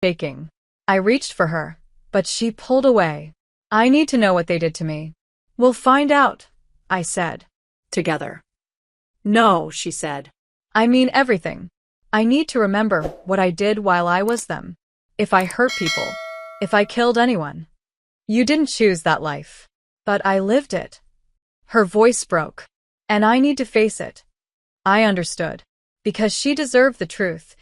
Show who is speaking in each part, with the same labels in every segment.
Speaker 1: shaking. I reached for her, but she pulled away. I need to know what they did to me. We'll find out, I said.
Speaker 2: Together. No, she said.
Speaker 1: I mean everything. I need to remember what I did while I was them. If I hurt people, if I killed anyone. You didn't choose that life. But I lived it. Her voice broke. And I need to face it. I understood. Because she deserved the truth.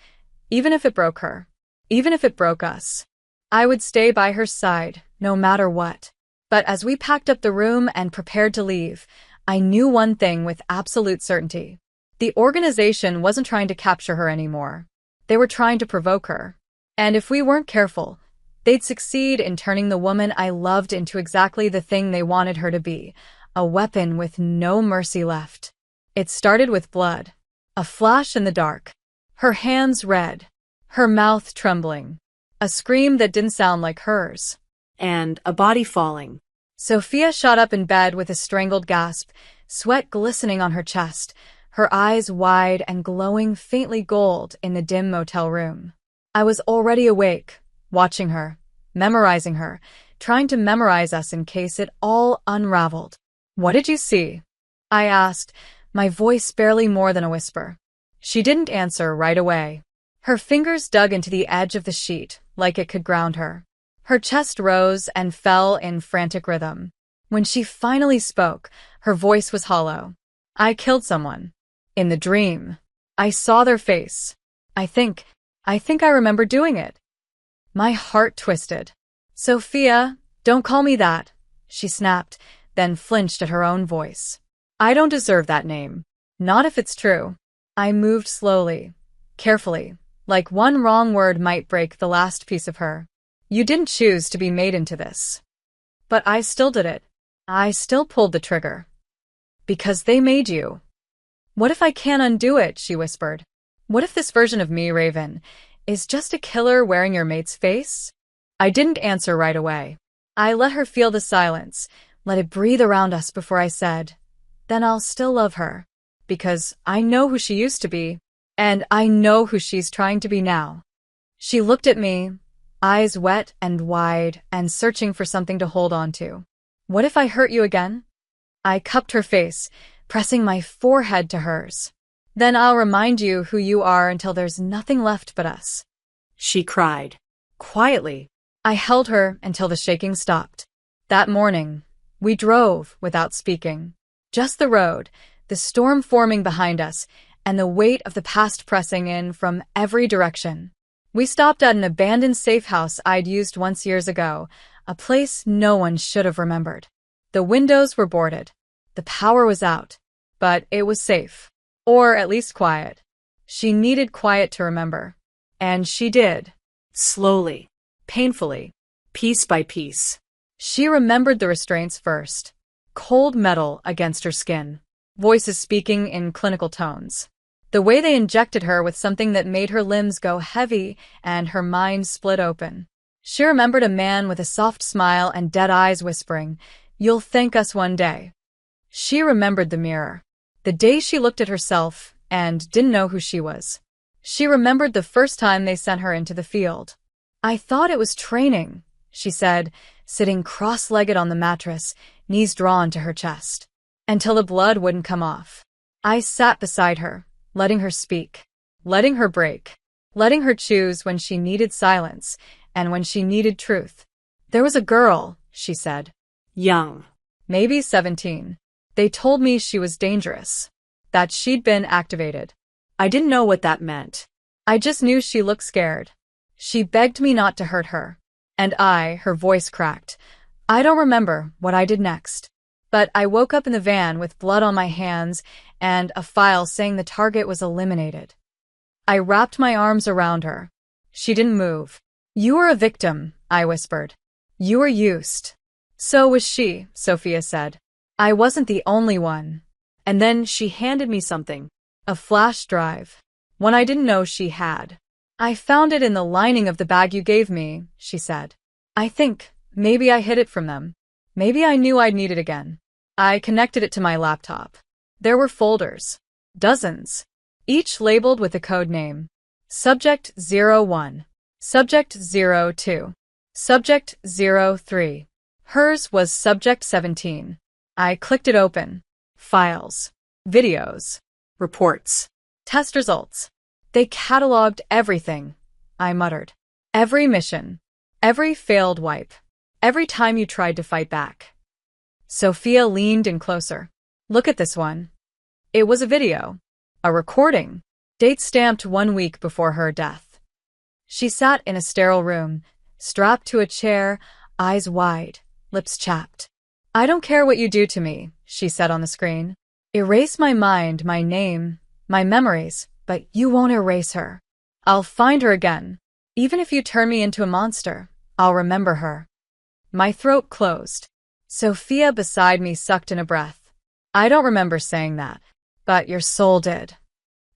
Speaker 1: Even if it broke her. Even if it broke us. I would stay by her side, no matter what. But as we packed up the room and prepared to leave, I knew one thing with absolute certainty. The organization wasn't trying to capture her anymore. They were trying to provoke her. And if we weren't careful, they'd succeed in turning the woman I loved into exactly the thing they wanted her to be, a weapon with no mercy left. It started with blood. A flash in the dark. Her hands red. Her mouth trembling. A scream that didn't sound like hers.
Speaker 2: And a body falling.
Speaker 1: Sophia shot up in bed with a strangled gasp, sweat glistening on her chest, her eyes wide and glowing faintly gold in the dim motel room. I was already awake, watching her, memorizing her, trying to memorize us in case it all unraveled. What did you see? I asked, my voice barely more than a whisper. She didn't answer right away. Her fingers dug into the edge of the sheet, like it could ground her. Her chest rose and fell in frantic rhythm. When she finally spoke, her voice was hollow. I killed someone. In the dream. I saw their face. I think I remember doing it. My heart twisted. Sophia, don't call me that, she snapped, then flinched at her own voice. I don't deserve that name. Not if it's true. I moved slowly, carefully, like one wrong word might break the last piece of her. You didn't choose to be made into this. But I still did it. I still pulled the trigger. Because they made you. What if I can't undo it, she whispered. What if this version of me, Raven, is just a killer wearing your mate's face? I didn't answer right away. I let her feel the silence, let it breathe around us before I said, then I'll still love her. Because I know who she used to be, and I know who she's trying to be now. She looked at me, eyes wet and wide and searching for something to hold on to. What if I hurt you again? I cupped her face, pressing my forehead to hers. Then I'll remind you who you are until there's nothing left but us.
Speaker 2: She cried.
Speaker 1: Quietly. I held her until the shaking stopped. That morning, we drove without speaking. Just the road, the storm forming behind us, and the weight of the past pressing in from every direction. We stopped at an abandoned safe house I'd used once years ago, a place no one should have remembered. The windows were boarded. The power was out, but it was safe. Or at least quiet. She needed quiet to remember. And she did.
Speaker 2: Slowly. Painfully. Piece by piece.
Speaker 1: She remembered the restraints first. Cold metal against her skin. Voices speaking in clinical tones. The way they injected her with something that made her limbs go heavy and her mind split open. She remembered a man with a soft smile and dead eyes whispering, "You'll thank us one day." She remembered the mirror. The day she looked at herself and didn't know who she was. She remembered the first time they sent her into the field. I thought it was training, she said, sitting cross-legged on the mattress, knees drawn to her chest. Until the blood wouldn't come off. I sat beside her, letting her speak, letting her break, letting her choose when she needed silence and when she needed truth. There was a girl, she said.
Speaker 2: Young.
Speaker 1: Maybe 17. They told me she was dangerous, that she'd been activated.
Speaker 2: I didn't know what that meant.
Speaker 1: I just knew she looked scared. She begged me not to hurt her. And her voice cracked. I don't remember what I did next. But I woke up in the van with blood on my hands and a file saying the target was eliminated. I wrapped my arms around her. She didn't move. You were a victim, I whispered. You were used. So was she, Sophia said. I wasn't the only one. And then she handed me something. A flash drive. One I didn't know she had. I found it in the lining of the bag you gave me, she said. I think maybe I hid it from them. Maybe I knew I'd need it again. I connected it to my laptop. There were folders. Dozens. Each labeled with a code name. Subject 01. Subject 02. Subject 03. Hers was Subject 17. I clicked it open. Files. Videos.
Speaker 2: Reports.
Speaker 1: Test results. They cataloged everything, I muttered. Every mission. Every failed wipe. Every time you tried to fight back. Sophia leaned in closer. Look at this one. It was a video. A recording. Date stamped 1 week before her death. She sat in a sterile room, strapped to a chair, eyes wide, lips chapped. I don't care what you do to me, she said on the screen. Erase my mind, my name, my memories, but you won't erase her. I'll find her again. Even if you turn me into a monster, I'll remember her. My throat closed. Sophia beside me sucked in a breath. I don't remember saying that, but your soul did.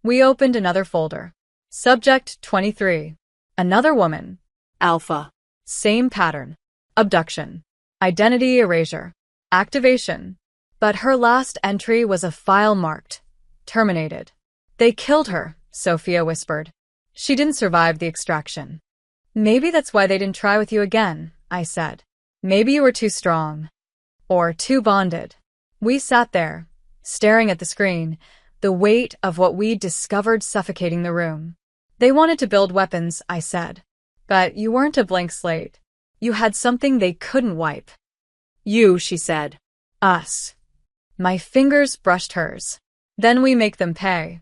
Speaker 1: We opened another folder. Subject 23. Another woman.
Speaker 2: Alpha.
Speaker 1: Same pattern. Abduction. Identity erasure. Activation. But her last entry was a file marked terminated. They killed her, Sophia whispered. She didn't survive the extraction. Maybe that's why they didn't try with you again, I said. Maybe you were too strong. Or too bonded. We sat there, staring at the screen, the weight of what we'd discovered suffocating the room. They wanted to build weapons, I said. But you weren't a blank slate. You had something they couldn't wipe.
Speaker 2: You, she said.
Speaker 1: Us. My fingers brushed hers. Then we make them pay.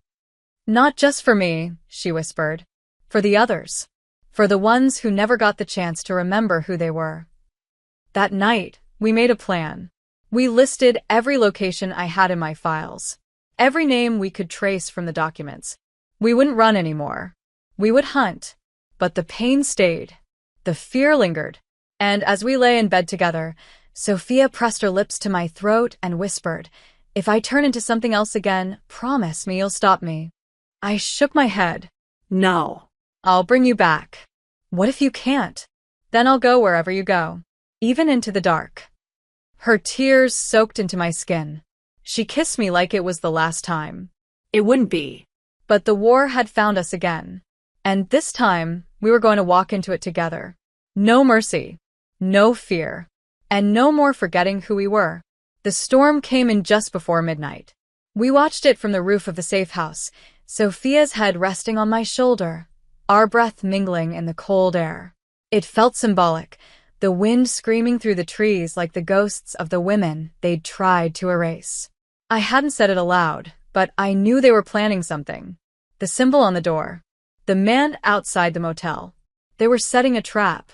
Speaker 1: Not just for me, she whispered. For the others. For the ones who never got the chance to remember who they were. That night, we made a plan. We listed every location I had in my files. Every name we could trace from the documents. We wouldn't run anymore. We would hunt. But the pain stayed. The fear lingered. And as we lay in bed together, Sophia pressed her lips to my throat and whispered, if I turn into something else again, promise me you'll stop me. I shook my head.
Speaker 2: No.
Speaker 1: I'll bring you back. What if you can't? Then I'll go wherever you go. Even into the dark. Her tears soaked into my skin. She kissed me like it was the last time.
Speaker 2: It wouldn't be.
Speaker 1: But the war had found us again. And this time, we were going to walk into it together. No mercy. No fear. And no more forgetting who we were. The storm came in just before midnight. We watched it from the roof of the safe house, Sophia's head resting on my shoulder, our breath mingling in the cold air. It felt symbolic, the wind screaming through the trees like the ghosts of the women they'd tried to erase. I hadn't said it aloud, but I knew they were planning something. The symbol on the door. The man outside the motel. They were setting a trap.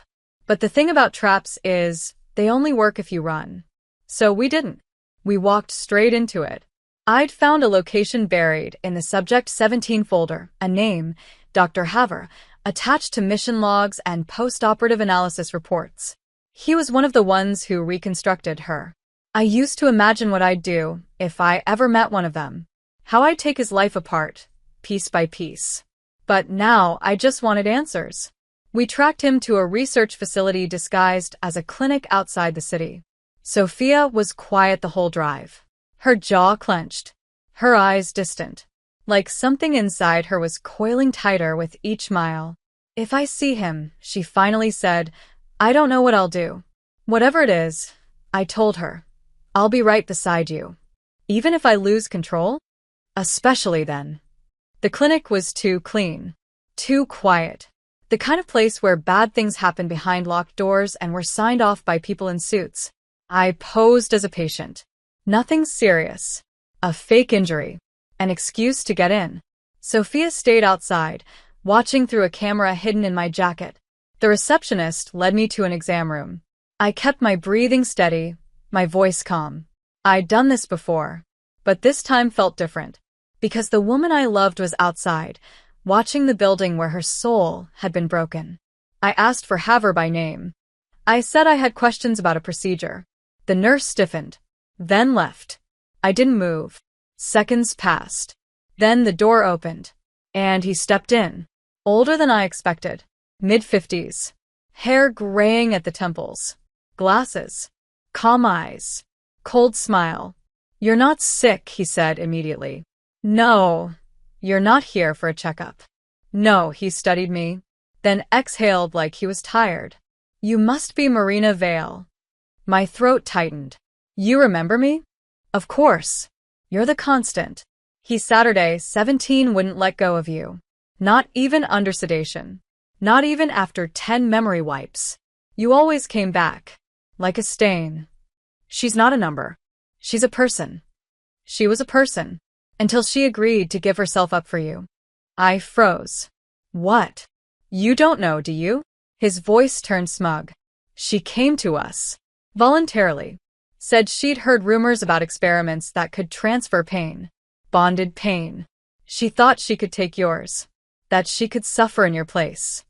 Speaker 1: But the thing about traps is, they only work if you run. So we didn't. We walked straight into it. I'd found a location buried in the Subject 17 folder, a name, Dr. Haver, attached to mission logs and post-operative analysis reports. He was one of the ones who reconstructed her. I used to imagine what I'd do if I ever met one of them. How I'd take his life apart, piece by piece. But now I just wanted answers. We tracked him to a research facility disguised as a clinic outside the city. Sophia was quiet the whole drive. Her jaw clenched, her eyes distant, like something inside her was coiling tighter with each mile. If I see him, she finally said, I don't know what I'll do. Whatever it is, I told her, I'll be right beside you. Even if I lose control? Especially then. The clinic was too clean, too quiet. The kind of place where bad things happen behind locked doors and were signed off by people in suits. I posed as a patient. Nothing serious. A fake injury. An excuse to get in. Sophia stayed outside, watching through a camera hidden in my jacket. The receptionist led me to an exam room. I kept my breathing steady, my voice calm. I'd done this before, but this time felt different. Because the woman I loved was outside, watching the building where her soul had been broken. I asked for Haver by name. I said I had questions about a procedure. The nurse stiffened, then left. I didn't move. Seconds passed. Then the door opened, and he stepped in. Older than I expected. Mid-50s. Hair graying at the temples. Glasses. Calm eyes. Cold smile. You're not sick, he said immediately. No. You're not here for a checkup. No, he studied me. then exhaled like he was tired. You must be Marina Vale. My throat tightened. You remember me? Of course. You're the constant. He Saturday 17 wouldn't let go of you. Not even under sedation. Not even after 10 memory wipes. You always came back. Like a stain. She's not a number. She's a person. She was a person. Until she agreed to give herself up for you. I froze. What? You don't know, do you? His voice turned smug. She came to us. Voluntarily. Said she'd heard rumors about experiments that could transfer pain. Bonded pain. She thought she could take yours. That she could suffer in your place.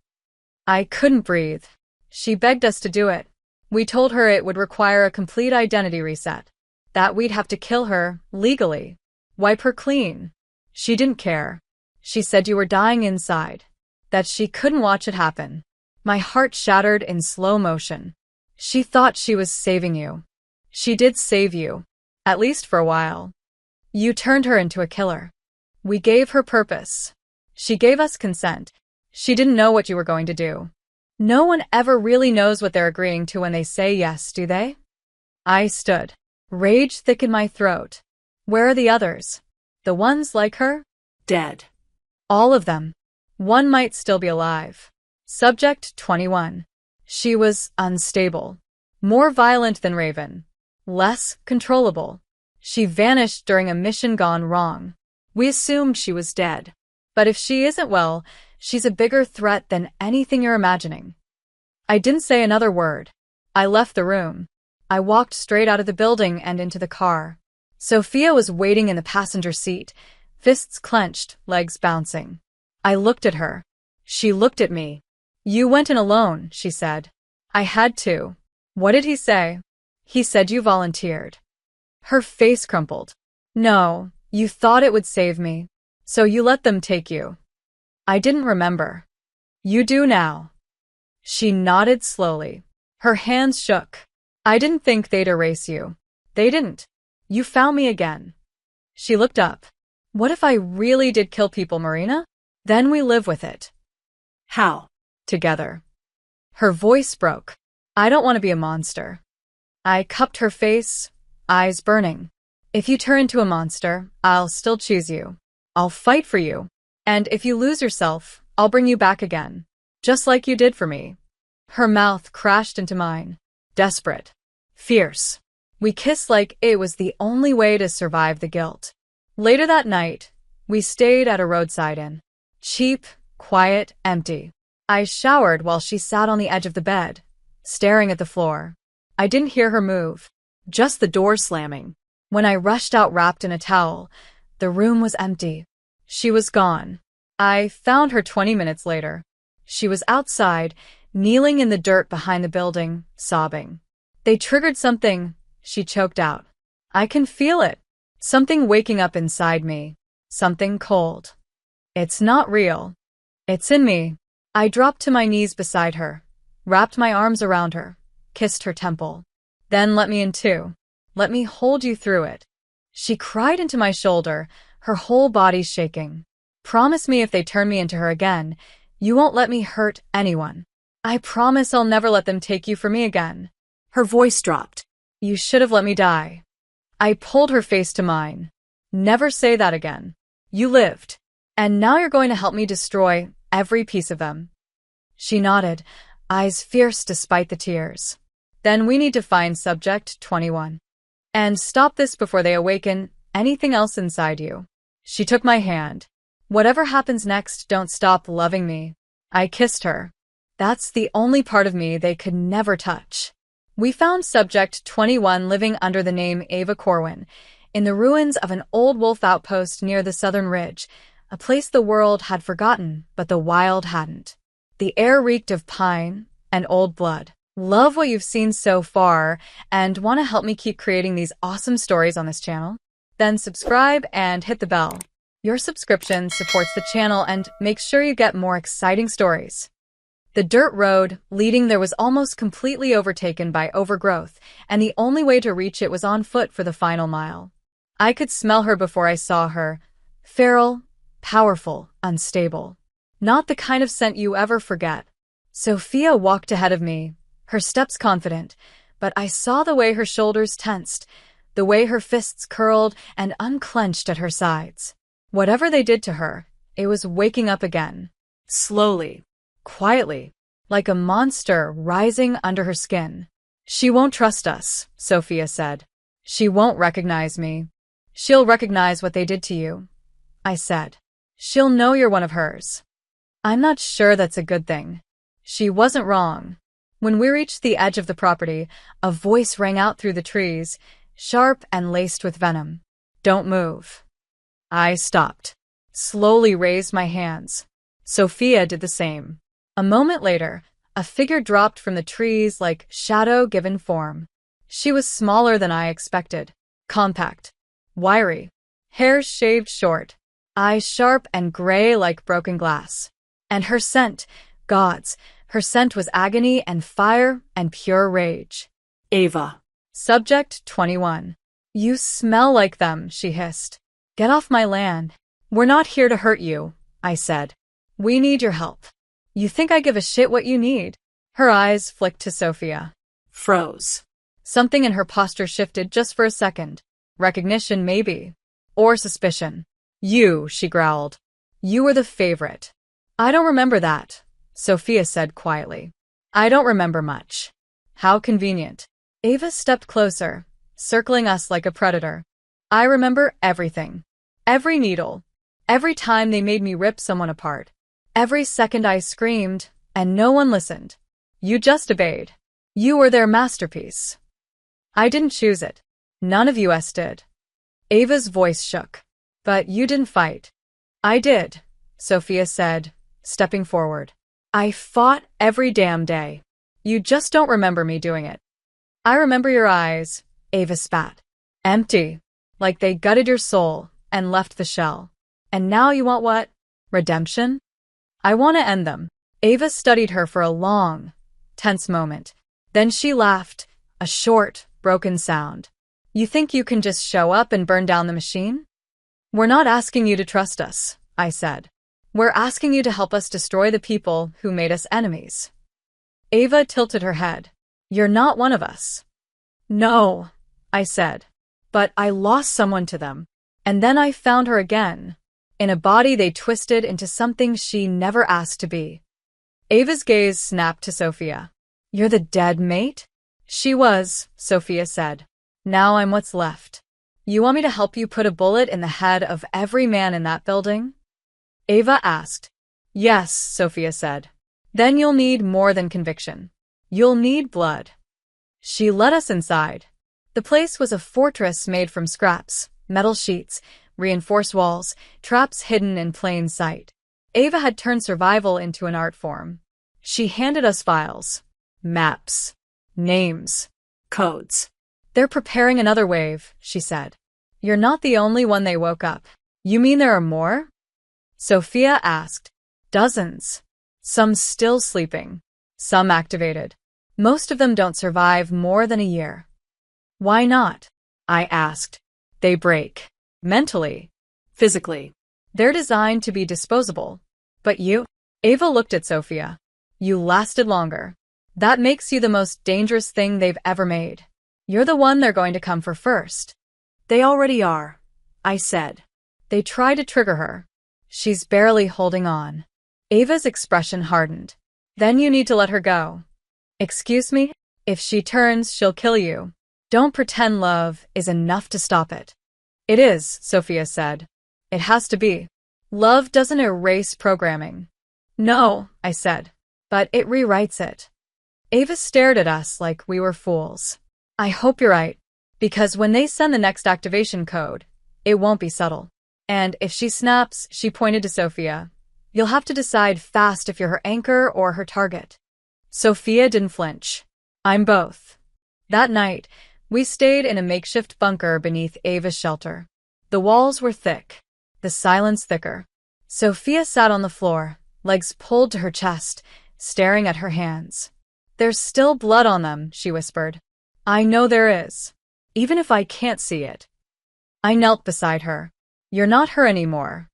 Speaker 1: I couldn't breathe. She begged us to do it. We told her it would require a complete identity reset. That we'd have to kill her, legally. Wipe her clean. She didn't care. She said you were dying inside. That she couldn't watch it happen. My heart shattered in slow motion. She thought she was saving you. She did save you. At least for a while. You turned her into a killer. We gave her purpose. She gave us consent. She didn't know what you were going to do. No one ever really knows what they're agreeing to when they say yes, do they? I stood. Rage thick in my throat. Where are the others? The ones like her?
Speaker 2: Dead.
Speaker 1: All of them. One might still be alive. Subject 21. She was unstable. More violent than Raven. Less controllable. She vanished during a mission gone wrong. We assumed she was dead. But if she isn't well, she's a bigger threat than anything you're imagining. I didn't say another word. I left the room. I walked straight out of the building and into the car. Sophia was waiting in the passenger seat, fists clenched, legs bouncing. I looked at her. She looked at me. You went in alone, she said. I had to. What did he say? He said you volunteered. Her face crumpled. No, you thought it would save me. So you let them take you. I didn't remember. You do now. She nodded slowly. Her hands shook. I didn't think they'd erase you. They didn't. You found me again. She looked up. What if I really did kill people, Marina? Then we live with it.
Speaker 2: How?
Speaker 1: Together. Her voice broke. I don't want to be a monster. I cupped her face, eyes burning. If you turn into a monster, I'll still choose you. I'll fight for you. And if you lose yourself, I'll bring you back again. Just like you did for me. Her mouth crashed into mine. Desperate. Fierce. We kissed like it was the only way to survive the guilt. Later that night, we stayed at a roadside inn. Cheap, quiet, empty. I showered while she sat on the edge of the bed, staring at the floor. I didn't hear her move. Just the door slamming. When I rushed out wrapped in a towel, the room was empty. She was gone. I found her 20 minutes later. She was outside, kneeling in the dirt behind the building, sobbing. They triggered something, she choked out. I can feel it. Something waking up inside me. Something cold. It's not real. It's in me. I dropped to my knees beside her, wrapped my arms around her, kissed her temple. Then let me in too. Let me hold you through it. She cried into my shoulder, her whole body shaking. Promise me if they turn me into her again, you won't let me hurt anyone. I promise I'll never let them take you from me again.
Speaker 2: Her voice dropped.
Speaker 1: You should have let me die. I pulled her face to mine. Never say that again. You lived. And now you're going to help me destroy every piece of them. She nodded, eyes fierce despite the tears. Then we need to find subject 21. And stop this before they awaken anything else inside you. She took my hand. Whatever happens next, don't stop loving me. I kissed her. That's the only part of me they could never touch. We found subject 21 living under the name Ava Corwin, in the ruins of an old wolf outpost near the southern ridge, a place the world had forgotten, but the wild hadn't. The air reeked of pine and old blood. Love what you've seen so far and want to help me keep creating these awesome stories on this channel? Then subscribe and hit the bell. Your subscription supports the channel and makes sure you get more exciting stories. The dirt road leading there was almost completely overtaken by overgrowth, and the only way to reach it was on foot for the final mile. I could smell her before I saw her. Feral, powerful, unstable. Not the kind of scent you ever forget. Sophia walked ahead of me, her steps confident, but I saw the way her shoulders tensed, the way her fists curled and unclenched at her sides. Whatever they did to her, it was waking up again. Slowly, quietly, like a monster rising under her skin. She won't trust us, Sophia said. She won't recognize me. She'll recognize what they did to you, I said. She'll know you're one of hers. I'm not sure that's a good thing. She wasn't wrong. When we reached the edge of the property, a voice rang out through the trees, sharp and laced with venom. Don't move. I stopped, slowly raised my hands. Sophia did the same. A moment later, a figure dropped from the trees like shadow given form. She was smaller than I expected, compact, wiry, hair shaved short, eyes sharp and gray like broken glass. And her scent, gods, her scent was agony and fire and pure rage.
Speaker 2: Ava.
Speaker 1: Subject 21. You smell like them, she hissed. Get off my land. We're not here to hurt you, I said. We need your help. You think I give a shit what you need? Her eyes flicked to Sophia.
Speaker 2: Froze.
Speaker 1: Something in her posture shifted just for a second. Recognition, maybe. Or suspicion. You, she growled. You were the favorite. I don't remember that, Sophia said quietly. I don't remember much. How convenient. Ava stepped closer, circling us like a predator. I remember everything. Every needle. Every time they made me rip someone apart. Every second I screamed, and no one listened. You just obeyed. You were their masterpiece. I didn't choose it. None of us did. Ava's voice shook. But you didn't fight. I did, Sophia said, stepping forward. I fought every damn day. You just don't remember me doing it. I remember your eyes, Ava spat. Empty, like they gutted your soul and left the shell. And now you want what? Redemption? I want to end them. Ava studied her for a long, tense moment. Then she laughed, a short, broken sound. You think you can just show up and burn down the machine? We're not asking you to trust us, I said. We're asking you to help us destroy the people who made us enemies. Ava tilted her head. You're not one of us. No, I said. But I lost someone to them. And then I found her again, in a body they twisted into something she never asked to be. Ava's gaze snapped to Sophia. You're the dead mate? She was, Sophia said. Now I'm what's left. You want me to help you put a bullet in the head of every man in that building? Ava asked. Yes, Sophia said. Then you'll need more than conviction. You'll need blood. She led us inside. The place was a fortress made from scraps, metal sheets, reinforced walls, traps hidden in plain sight. Ava had turned survival into an art form. She handed us files, maps, names, codes. They're preparing another wave, she said. You're not the only one they woke up. You mean there are more? Sophia asked. Dozens. Some still sleeping. Some activated. Most of them don't survive more than a year. Why not? I asked. They break. Mentally. Physically. They're designed to be disposable. But you? Ava looked at Sophia. You lasted longer. That makes you the most dangerous thing they've ever made. You're the one they're going to come for first. They already are, I said. They tried to trigger her. She's barely holding on. Ava's expression hardened. Then you need to let her go. Excuse me? If she turns, she'll kill you. Don't pretend love is enough to stop it. It is, Sophia said. It has to be. Love doesn't erase programming. No, I said. But it rewrites it. Ava stared at us like we were fools. I hope you're right. Because when they send the next activation code, it won't be subtle. And if she snaps, she pointed to Sophia. You'll have to decide fast if you're her anchor or her target. Sophia didn't flinch. I'm both. That night, we stayed in a makeshift bunker beneath Ava's shelter. The walls were thick, the silence thicker. Sophia sat on the floor, legs pulled to her chest, staring at her hands. There's still blood on them, she whispered. I know there is. Even if I can't see it. I knelt beside her. You're not her anymore.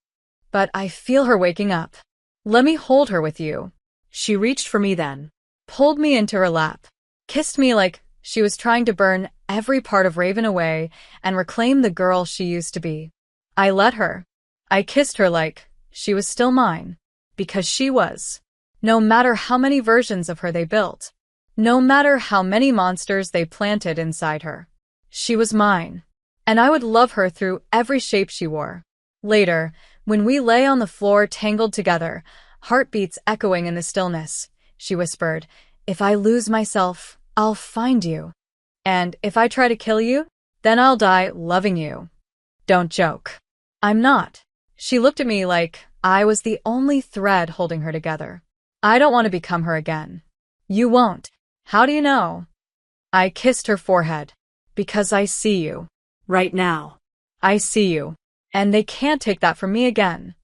Speaker 1: But I feel her waking up. Let me hold her with you.
Speaker 2: She reached for me then.
Speaker 1: Pulled me into her lap. Kissed me like she was trying to burn every part of Raven away and reclaim the girl she used to be. I let her. I kissed her like she was still mine. Because she was. No matter how many versions of her they built. No matter how many monsters they planted inside her. She was mine. And I would love her through every shape she wore. Later, when we lay on the floor tangled together, heartbeats echoing in the stillness, she whispered, "If I lose myself, I'll find you. And if I try to kill you, then I'll die loving you." Don't joke. I'm not. She looked at me like I was the only thread holding her together. I don't want to become her again. You won't. How do you know? I kissed her forehead. Because I see you.
Speaker 2: Right now.
Speaker 1: I see you. And they can't take that from me again.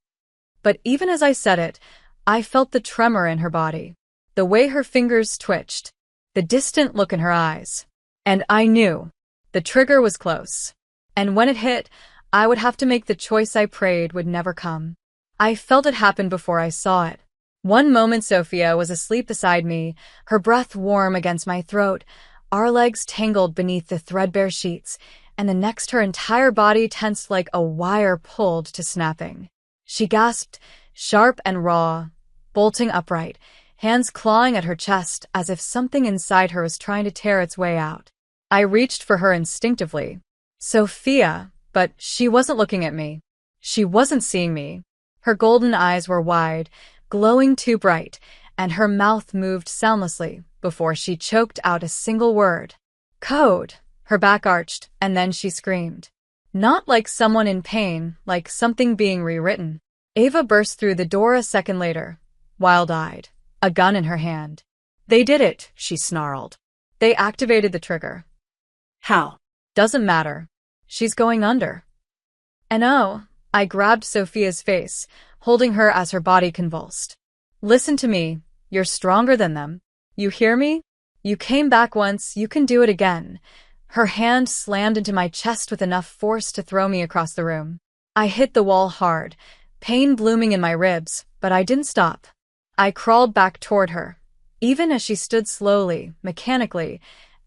Speaker 1: But even as I said it, I felt the tremor in her body, the way her fingers twitched, the distant look in her eyes. And I knew the trigger was close. And when it hit, I would have to make the choice I prayed would never come. I felt it happen before I saw it. One moment Sophia was asleep beside me, her breath warm against my throat, our legs tangled beneath the threadbare sheets, and the next her entire body tensed like a wire pulled to snapping. She gasped, sharp and raw, bolting upright, hands clawing at her chest as if something inside her was trying to tear its way out. I reached for her instinctively. Sophia, but she wasn't looking at me. She wasn't seeing me. Her golden eyes were wide, glowing too bright, and her mouth moved soundlessly before she choked out a single word. Code. Her back arched, and then she screamed. Not like someone in pain, like something being rewritten. Ava burst through the door a second later, wild-eyed, a gun in her hand. They did it, she snarled. They activated the trigger.
Speaker 2: How?
Speaker 1: Doesn't matter. She's going under. And oh, I grabbed Sophia's face, holding her as her body convulsed. Listen to me. You're stronger than them. You hear me? You came back once, you can do it again. Her hand slammed into my chest with enough force to throw me across the room. I hit the wall hard, pain blooming in my ribs, but I didn't stop. I crawled back toward her, even as she stood slowly, mechanically,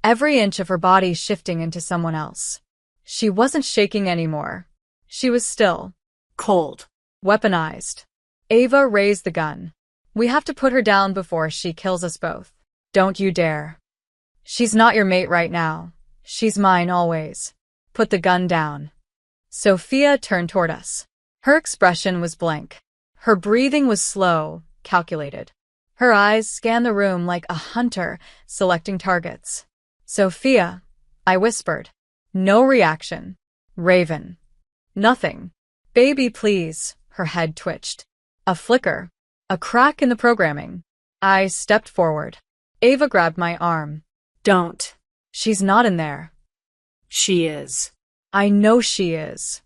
Speaker 1: every inch of her body shifting into someone else. She wasn't shaking anymore. She was still.
Speaker 2: Cold.
Speaker 1: Weaponized. Ava raised the gun. We have to put her down before she kills us both. Don't you dare. She's not your mate right now. She's mine always. Put the gun down. Sophia turned toward us. Her expression was blank. Her breathing was slow, calculated. Her eyes scanned the room like a hunter selecting targets. Sophia, I whispered. No reaction. Raven. Nothing. Baby, please. Her head twitched. A flicker. A crack in the programming. I stepped forward. Ava grabbed my arm.
Speaker 2: Don't.
Speaker 1: She's not in there.
Speaker 2: She is.
Speaker 1: I know she is.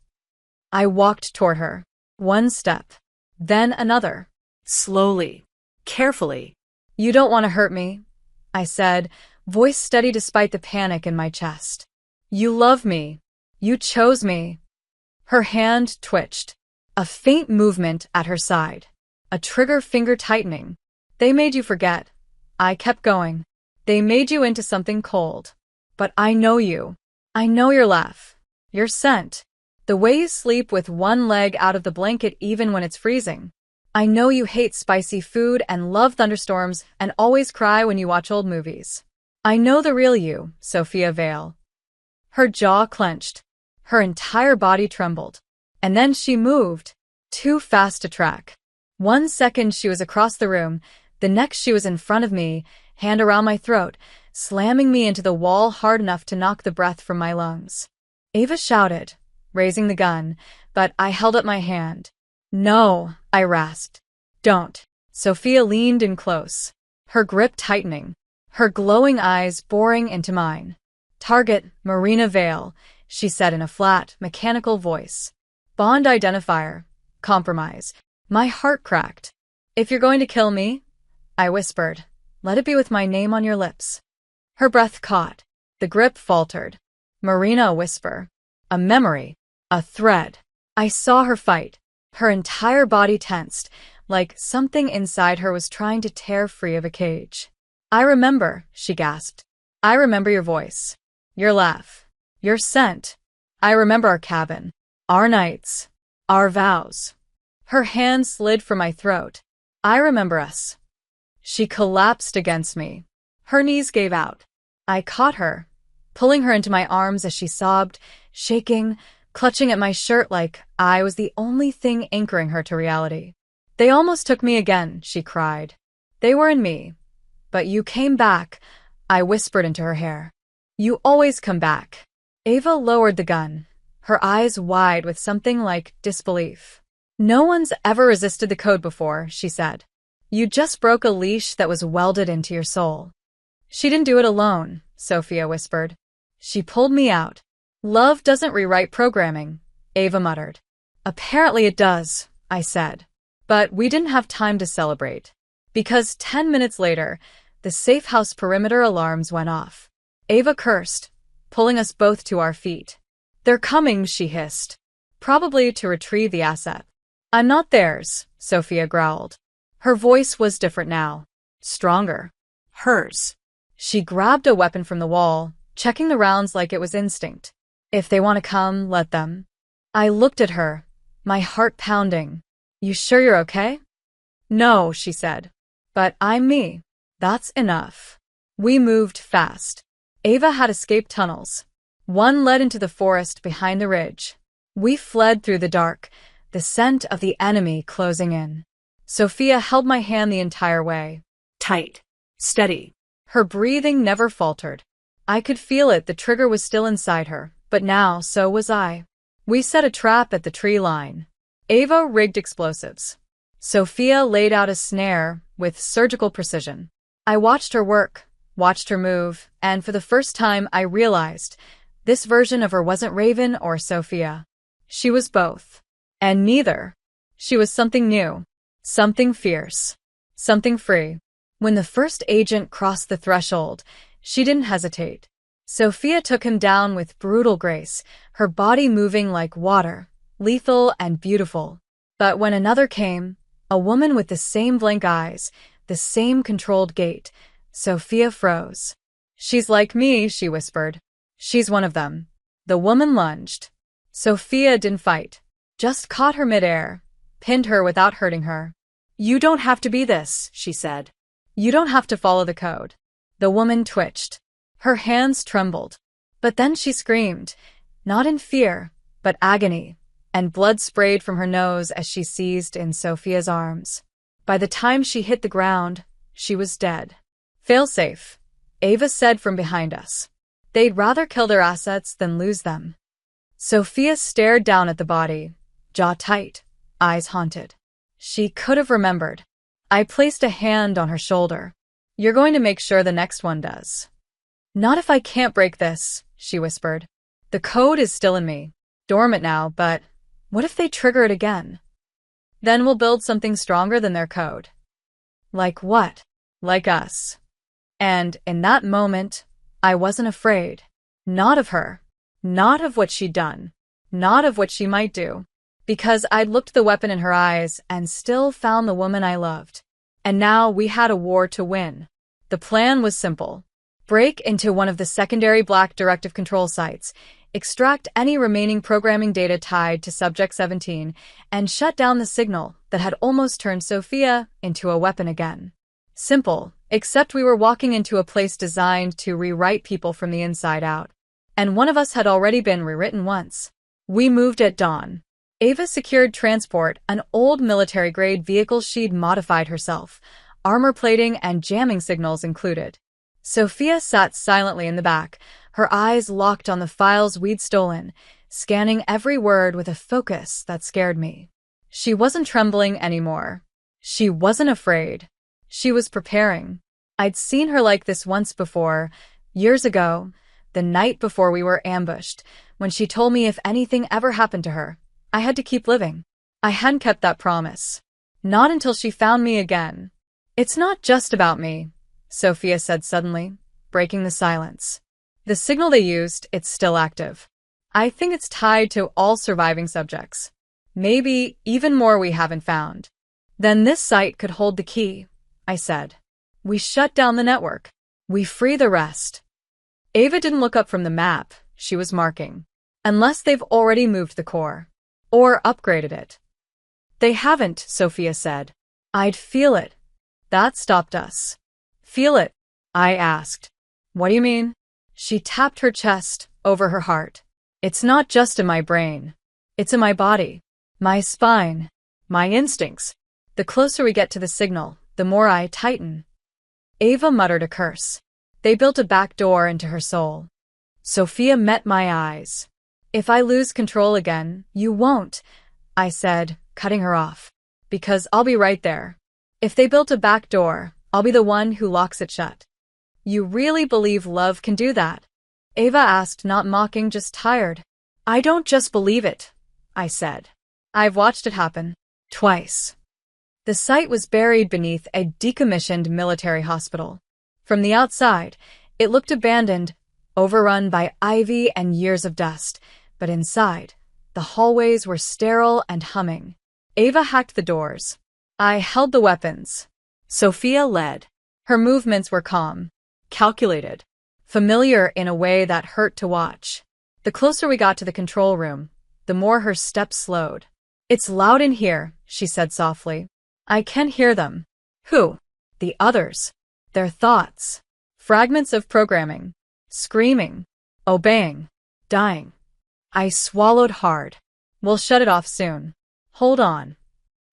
Speaker 1: I walked toward her. One step. Then another.
Speaker 2: Slowly. Carefully.
Speaker 1: You don't want to hurt me, I said, voice steady despite the panic in my chest. You love me. You chose me. Her hand twitched. A faint movement at her side. A trigger finger tightening. They made you forget. I kept going. They made you into something cold. But I know you. I know your laugh. Your scent. The way you sleep with one leg out of the blanket even when it's freezing. I know you hate spicy food and love thunderstorms and always cry when you watch old movies. I know the real you, Sophia Vale. Her jaw clenched. Her entire body trembled. And then she moved. Too fast to track. 1 second she was across the room. The next she was in front of me, hand around my throat, slamming me into the wall hard enough to knock the breath from my lungs. Ava shouted, raising the gun, but I held up my hand. No, I rasped. Don't. Sophia leaned in close, her grip tightening, her glowing eyes boring into mine. Target, Marina Vale, she said in a flat, mechanical voice. Bond identifier. Compromise. My heart cracked. If you're going to kill me, I whispered, let it be with my name on your lips. Her breath caught. The grip faltered. Marina, a whisper. A memory. A thread. I saw her fight. Her entire body tensed, like something inside her was trying to tear free of a cage. "I remember," she gasped. "I remember your voice. Your laugh. Your scent. I remember our cabin. Our nights. Our vows." Her hand slid from my throat. "I remember us." She collapsed against me. Her knees gave out. I caught her, pulling her into my arms as she sobbed, shaking, clutching at my shirt like I was the only thing anchoring her to reality. "They almost took me again," she cried. "They were in me. But you came back," I whispered into her hair. "You always come back." Ava lowered the gun, her eyes wide with something like disbelief. "No one's ever resisted the code before," she said. "You just broke a leash that was welded into your soul." "She didn't do it alone," Sophia whispered. "She pulled me out." "Love doesn't rewrite programming," Ava muttered. "Apparently it does," I said. But we didn't have time to celebrate. Because 10 minutes later, the safe house perimeter alarms went off. Ava cursed, pulling us both to our feet. "They're coming," she hissed. "Probably to retrieve the asset." "I'm not theirs," Sophia growled. Her voice was different now. Stronger. Hers. She grabbed a weapon from the wall, checking the rounds like it was instinct. "If they want to come, let them." I looked at her, my heart pounding. "You sure you're okay?" "No," she said. "But I'm me. That's enough." We moved fast. Ava had escaped tunnels. One led into the forest behind the ridge. We fled through the dark, the scent of the enemy closing in. Sophia held my hand the entire way.
Speaker 2: Tight. Steady.
Speaker 1: Her breathing never faltered. I could feel it, the trigger was still inside her, but now so was I. We set a trap at the tree line. Ava rigged explosives. Sophia laid out a snare with surgical precision. I watched her work, watched her move, and for the first time I realized this version of her wasn't Raven or Sophia. She was both. And neither. She was something new, something fierce, something free. When the first agent crossed the threshold, she didn't hesitate. Sophia took him down with brutal grace, her body moving like water, lethal and beautiful. But when another came, a woman with the same blank eyes, the same controlled gait, Sophia froze. "She's like me," she whispered. "She's one of them." The woman lunged. Sophia didn't fight, just caught her midair, pinned her without hurting her. "You don't have to be this," she said. "You don't have to follow the code." The woman twitched. Her hands trembled. But then she screamed, not in fear, but agony, and blood sprayed from her nose as she seized in Sophia's arms. By the time she hit the ground, she was dead. "Failsafe," Ava said from behind us. "They'd rather kill their assets than lose them." Sophia stared down at the body, jaw tight, eyes haunted. She could have remembered. I placed a hand on her shoulder. "You're going to make sure the next one does." "Not if I can't break this," she whispered. "The code is still in me, dormant now, but what if they trigger it again? Then we'll build something stronger than their code." "Like what?" "Like us." And in that moment, I wasn't afraid. Not of her. Not of what she'd done. Not of what she might do. Because I'd looked the weapon in her eyes and still found the woman I loved. And now we had a war to win. The plan was simple. Break into one of the secondary Black directive control sites, extract any remaining programming data tied to Subject 17, and shut down the signal that had almost turned Sophia into a weapon again. Simple, except we were walking into a place designed to rewrite people from the inside out. And one of us had already been rewritten once. We moved at dawn. Ava secured transport, an old military-grade vehicle she'd modified herself, armor plating and jamming signals included. Sophia sat silently in the back, her eyes locked on the files we'd stolen, scanning every word with a focus that scared me. She wasn't trembling anymore. She wasn't afraid. She was preparing. I'd seen her like this once before, years ago, the night before we were ambushed, when she told me if anything ever happened to her, I had to keep living. I hadn't kept that promise. Not until she found me again. "It's not just about me," Sophia said suddenly, breaking the silence. "The signal they used, it's still active. I think it's tied to all surviving subjects. Maybe even more we haven't found. Then this site could hold the key, I said. We shut down the network. We free the rest. Ava didn't look up from the map she was marking. Unless they've already moved the core. Or upgraded it. They haven't, Sophia said. I'd feel it. That stopped us. Feel it? I asked. What do you mean? She tapped her chest over her heart. It's not just in my brain. It's in my body. My spine. My instincts. The closer we get to the signal, the more I tighten. Ava muttered a curse. They built a back door into her soul. Sophia met my eyes. If I lose control again, you won't, I said, cutting her off. Because I'll be right there. If they built a back door, I'll be the one who locks it shut. You really believe love can do that? Ava asked, not mocking, just tired. I don't just believe it, I said. I've watched it happen. Twice. The site was buried beneath a decommissioned military hospital. From the outside, it looked abandoned, overrun by ivy and years of dust, but inside, the hallways were sterile and humming. Ava hacked the doors. I held the weapons. Sophia led. Her movements were calm, calculated, familiar in a way that hurt to watch. The closer we got to the control room, the more her steps slowed. It's loud in here, she said softly. I can hear them. Who? The others. Their thoughts. Fragments of programming. Screaming. Obeying. Dying. I swallowed hard. We'll shut it off soon. Hold on.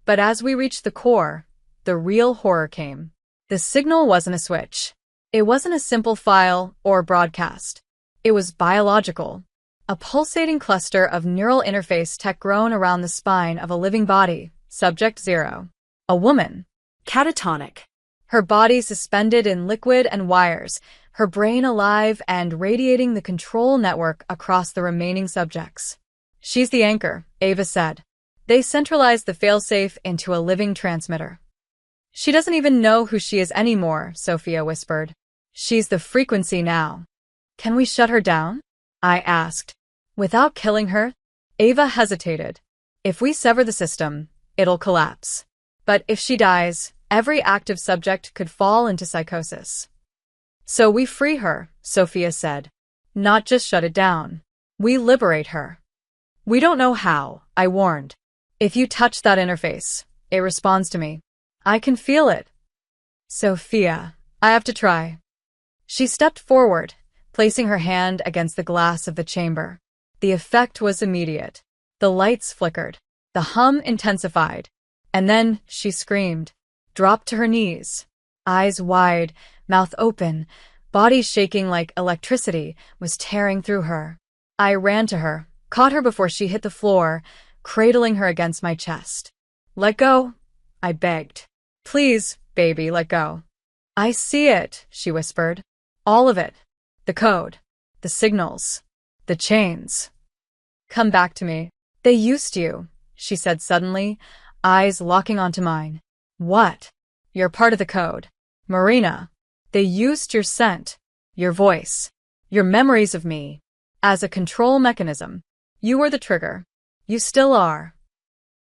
Speaker 1: But as we reached the core, the real horror came. The signal wasn't a switch. It wasn't a simple file or broadcast. It was biological. A pulsating cluster of neural interface tech grown around the spine of a living body, subject 0. A woman.
Speaker 2: Catatonic.
Speaker 1: Her body suspended in liquid and wires, her brain alive and radiating the control network across the remaining subjects. She's the anchor, Ava said. They centralized the failsafe into a living transmitter. She doesn't even know who she is anymore, Sophia whispered. She's the frequency now. Can we shut her down? I asked. Without killing her? Ava hesitated. If we sever the system, it'll collapse. But if she dies, every active subject could fall into psychosis. So we free her, Sophia said. Not just shut it down. We liberate her. We don't know how, I warned. If you touch that interface, it responds to me. I can feel it. Sophia, I have to try. She stepped forward, placing her hand against the glass of the chamber. The effect was immediate. The lights flickered. The hum intensified. And then she screamed, dropped to her knees. Eyes wide, mouth open, body shaking like electricity was tearing through her. I ran to her, caught her before she hit the floor, cradling her against my chest. Let go, I begged. Please, baby, let go. I see it, she whispered. All of it. The code. The signals. The chains. Come back to me. They used you, she said suddenly, eyes locking onto mine. What? You're part of the code. Marina. They used your scent, your voice, your memories of me. As a control mechanism. You were the trigger. You still are.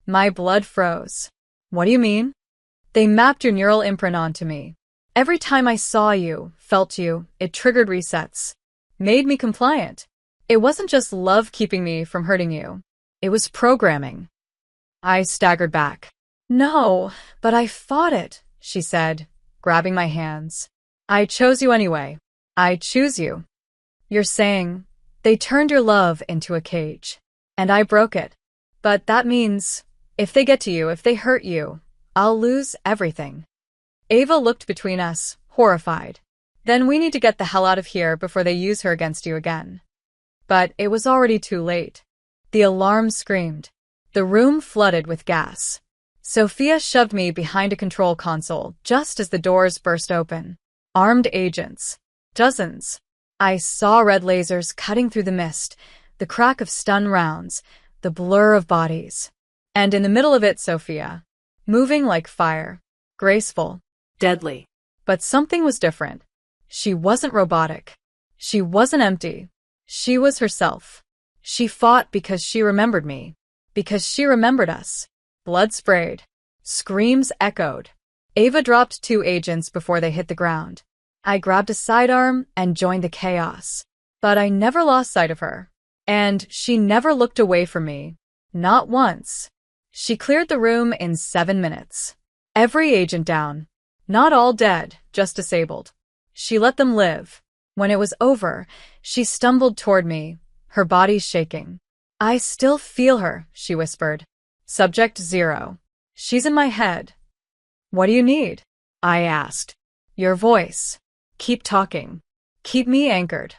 Speaker 1: My blood froze. What do you mean? They mapped your neural imprint onto me. Every time I saw you, felt you, it triggered resets. Made me compliant. It wasn't just love keeping me from hurting you. It was programming. I staggered back. No, but I fought it, she said, grabbing my hands. I chose you anyway. I choose you. You're saying, they turned your love into a cage. And I broke it. But that means, if they get to you, if they hurt you, I'll lose everything. Ava looked between us, horrified. Then we need to get the hell out of here before they use her against you again. But it was already too late. The alarm screamed. The room flooded with gas. Sophia shoved me behind a control console just as the doors burst open. Armed agents. Dozens. I saw red lasers cutting through the mist, the crack of stun rounds, the blur of bodies. And in the middle of it, Sophia. Moving like fire. Graceful.
Speaker 2: Deadly.
Speaker 1: But something was different. She wasn't robotic. She wasn't empty. She was herself. She fought because she remembered me. Because she remembered us. Blood sprayed. Screams echoed. Ava dropped 2 agents before they hit the ground. I grabbed a sidearm and joined the chaos. But I never lost sight of her. And she never looked away from me. Not once. She cleared the room in 7 minutes. Every agent down. Not all dead, just disabled. She let them live. When it was over, she stumbled toward me, her body shaking. I still feel her, she whispered. Subject 0. She's in my head. What do you need? I asked. Your voice. Keep talking. Keep me anchored.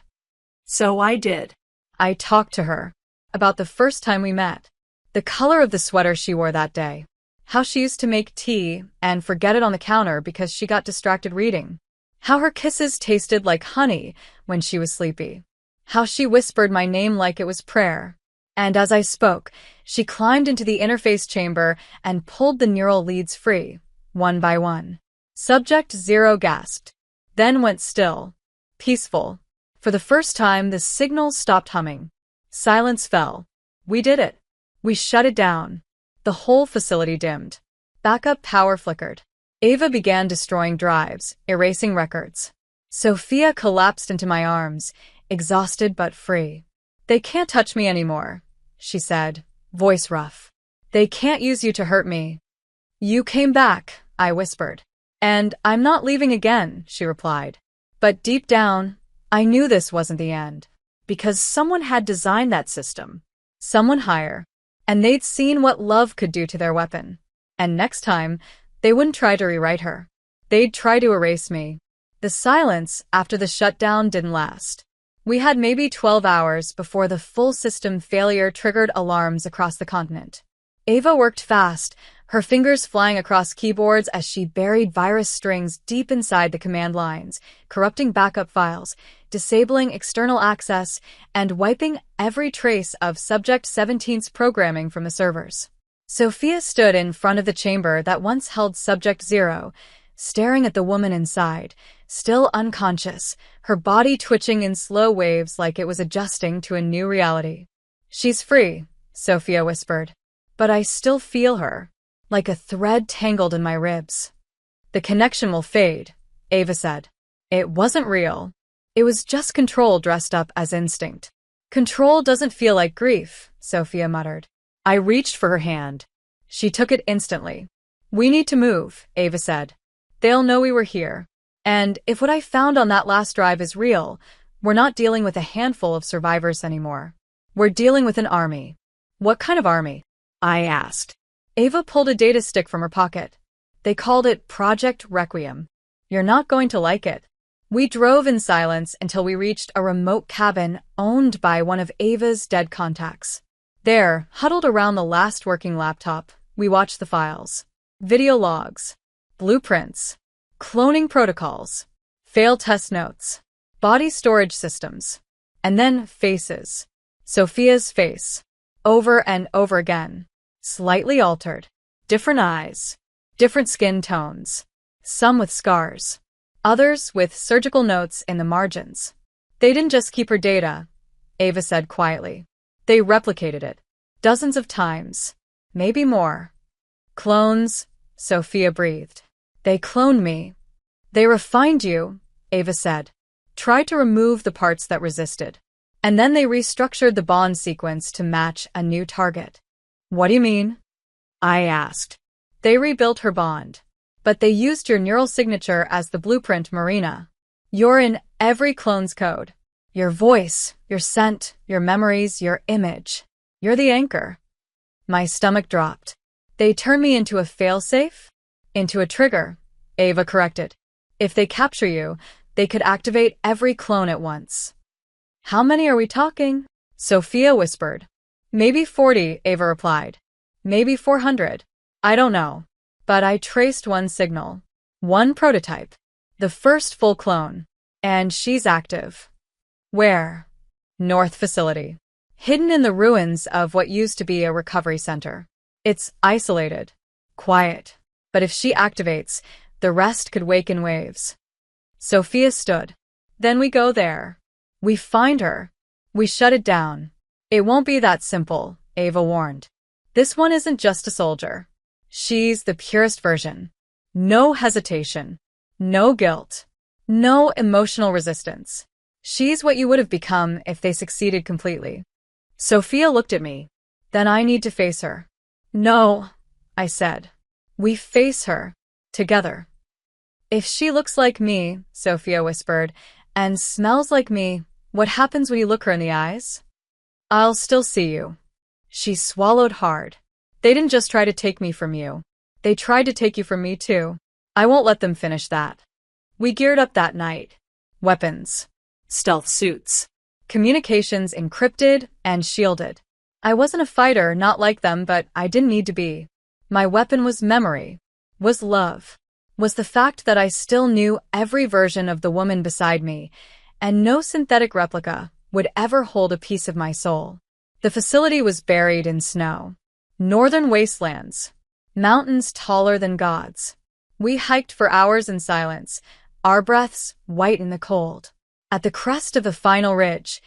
Speaker 2: So I did.
Speaker 1: I talked to her. About the first time we met. The color of the sweater she wore that day. How she used to make tea and forget it on the counter because she got distracted reading. How her kisses tasted like honey when she was sleepy. How she whispered my name like it was prayer. And as I spoke, she climbed into the interface chamber and pulled the neural leads free, one by one. Subject 0 gasped. Then went still. Peaceful. For the first time, the signal stopped humming. Silence fell. We did it. We shut it down. The whole facility dimmed. Backup power flickered. Ava began destroying drives, erasing records. Sophia collapsed into my arms, exhausted but free. They can't touch me anymore, she said, voice rough. They can't use you to hurt me. You came back, I whispered. And I'm not leaving again, she replied. But deep down, I knew this wasn't the end. Because someone had designed that system. Someone higher. And they'd seen what love could do to their weapon. And next time, they wouldn't try to rewrite her. They'd try to erase me. The silence after the shutdown didn't last. We had maybe 12 hours before the full system failure triggered alarms across the continent. Ava worked fast, her fingers flying across keyboards as she buried virus strings deep inside the command lines, corrupting backup files, disabling external access, and wiping every trace of Subject 17's programming from the servers. Sophia stood in front of the chamber that once held Subject 0, staring at the woman inside, still unconscious, her body twitching in slow waves like it was adjusting to a new reality. She's free, Sophia whispered. But I still feel her, like a thread tangled in my ribs. The connection will fade, Ava said. It wasn't real. It was just control dressed up as instinct. Control doesn't feel like grief, Sophia muttered. I reached for her hand. She took it instantly. We need to move, Ava said. They'll know we were here. And if what I found on that last drive is real, we're not dealing with a handful of survivors anymore. We're dealing with an army. What kind of army? I asked. Ava pulled a data stick from her pocket. They called it Project Requiem. You're not going to like it. We drove in silence until we reached a remote cabin owned by one of Ava's dead contacts. There, huddled around the last working laptop, we watched the files. Video logs, blueprints, cloning protocols, failed test notes, body storage systems, and then faces. Sophia's face. Over and over again. Slightly altered. Different eyes. Different skin tones. Some with scars. Others with surgical notes in the margins. They didn't just keep her data, Ava said quietly. They replicated it. Dozens of times. Maybe more. Clones, Sophia breathed. They cloned me. They refined you, Ava said. Tried to remove the parts that resisted. And then they restructured the bond sequence to match a new target. What do you mean? I asked. They rebuilt her bond. But they used your neural signature as the blueprint, Marina. You're in every clone's code. Your voice, your scent, your memories, your image. You're the anchor. My stomach dropped. They turned me into a failsafe? Into a trigger, Ava corrected. If they capture you, they could activate every clone at once. How many are we talking? Sophia whispered. Maybe 40, Ava replied. Maybe 400. I don't know. But I traced one signal. One prototype. The first full clone. And she's active. Where? North Facility. Hidden in the ruins of what used to be a recovery center. It's isolated. Quiet. But if she activates, the rest could wake in waves. Sophia stood. Then we go there. We find her. We shut it down. It won't be that simple, Ava warned. This one isn't just a soldier. She's the purest version. No hesitation. No guilt. No emotional resistance. She's what you would have become if they succeeded completely. Sophia looked at me. Then I need to face her. No, I said. We face her. Together. If she looks like me, Sophia whispered, and smells like me, what happens when you look her in the eyes? I'll still see you. She swallowed hard. They didn't just try to take me from you. They tried to take you from me too. I won't let them finish that. We geared up that night. Weapons.
Speaker 2: Stealth suits.
Speaker 1: Communications encrypted and shielded. I wasn't a fighter, not like them, but I didn't need to be. My weapon was memory. Was love. Was the fact that I still knew every version of the woman beside me, and no synthetic replica would ever hold a piece of my soul. The facility was buried in snow. Northern wastelands. Mountains taller than gods. We hiked for hours in silence, our breaths white in the cold. At the crest of the final ridge,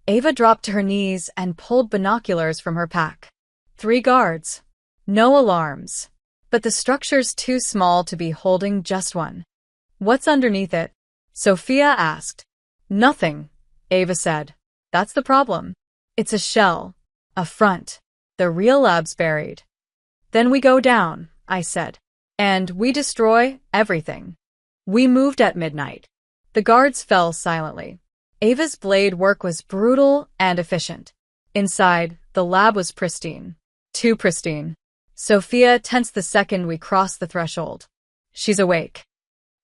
Speaker 1: Ava dropped to her knees and pulled binoculars from her pack. 3 guards. No alarms. But the structure's too small to be holding just one. What's underneath it? Sophia asked. Nothing, Ava said. That's the problem. It's a shell. A front. The real lab's buried. Then we go down, I said. And we destroy everything. We moved at midnight. The guards fell silently. Ava's blade work was brutal and efficient. Inside, the lab was pristine. Too pristine. Sophia tensed the second we crossed the threshold. She's awake.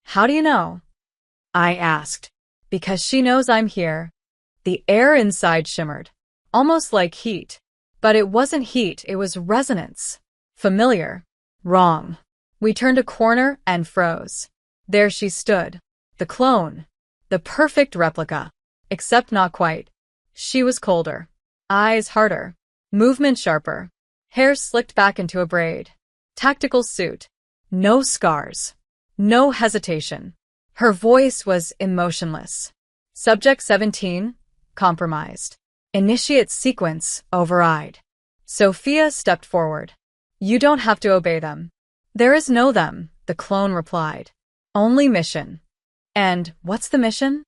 Speaker 1: How do you know? I asked. Because she knows I'm here. The air inside shimmered. Almost like heat. But it wasn't heat, it was resonance. Familiar. Wrong. We turned a corner and froze. There she stood. The clone. The perfect replica. Except not quite. She was colder. Eyes harder. Movement sharper. Hair slicked back into a braid. Tactical suit. No scars. No hesitation. Her voice was emotionless. Subject 17, compromised. Initiate sequence override. Sophia stepped forward. You don't have to obey them. There is no them, the clone replied. Only mission. And what's the mission?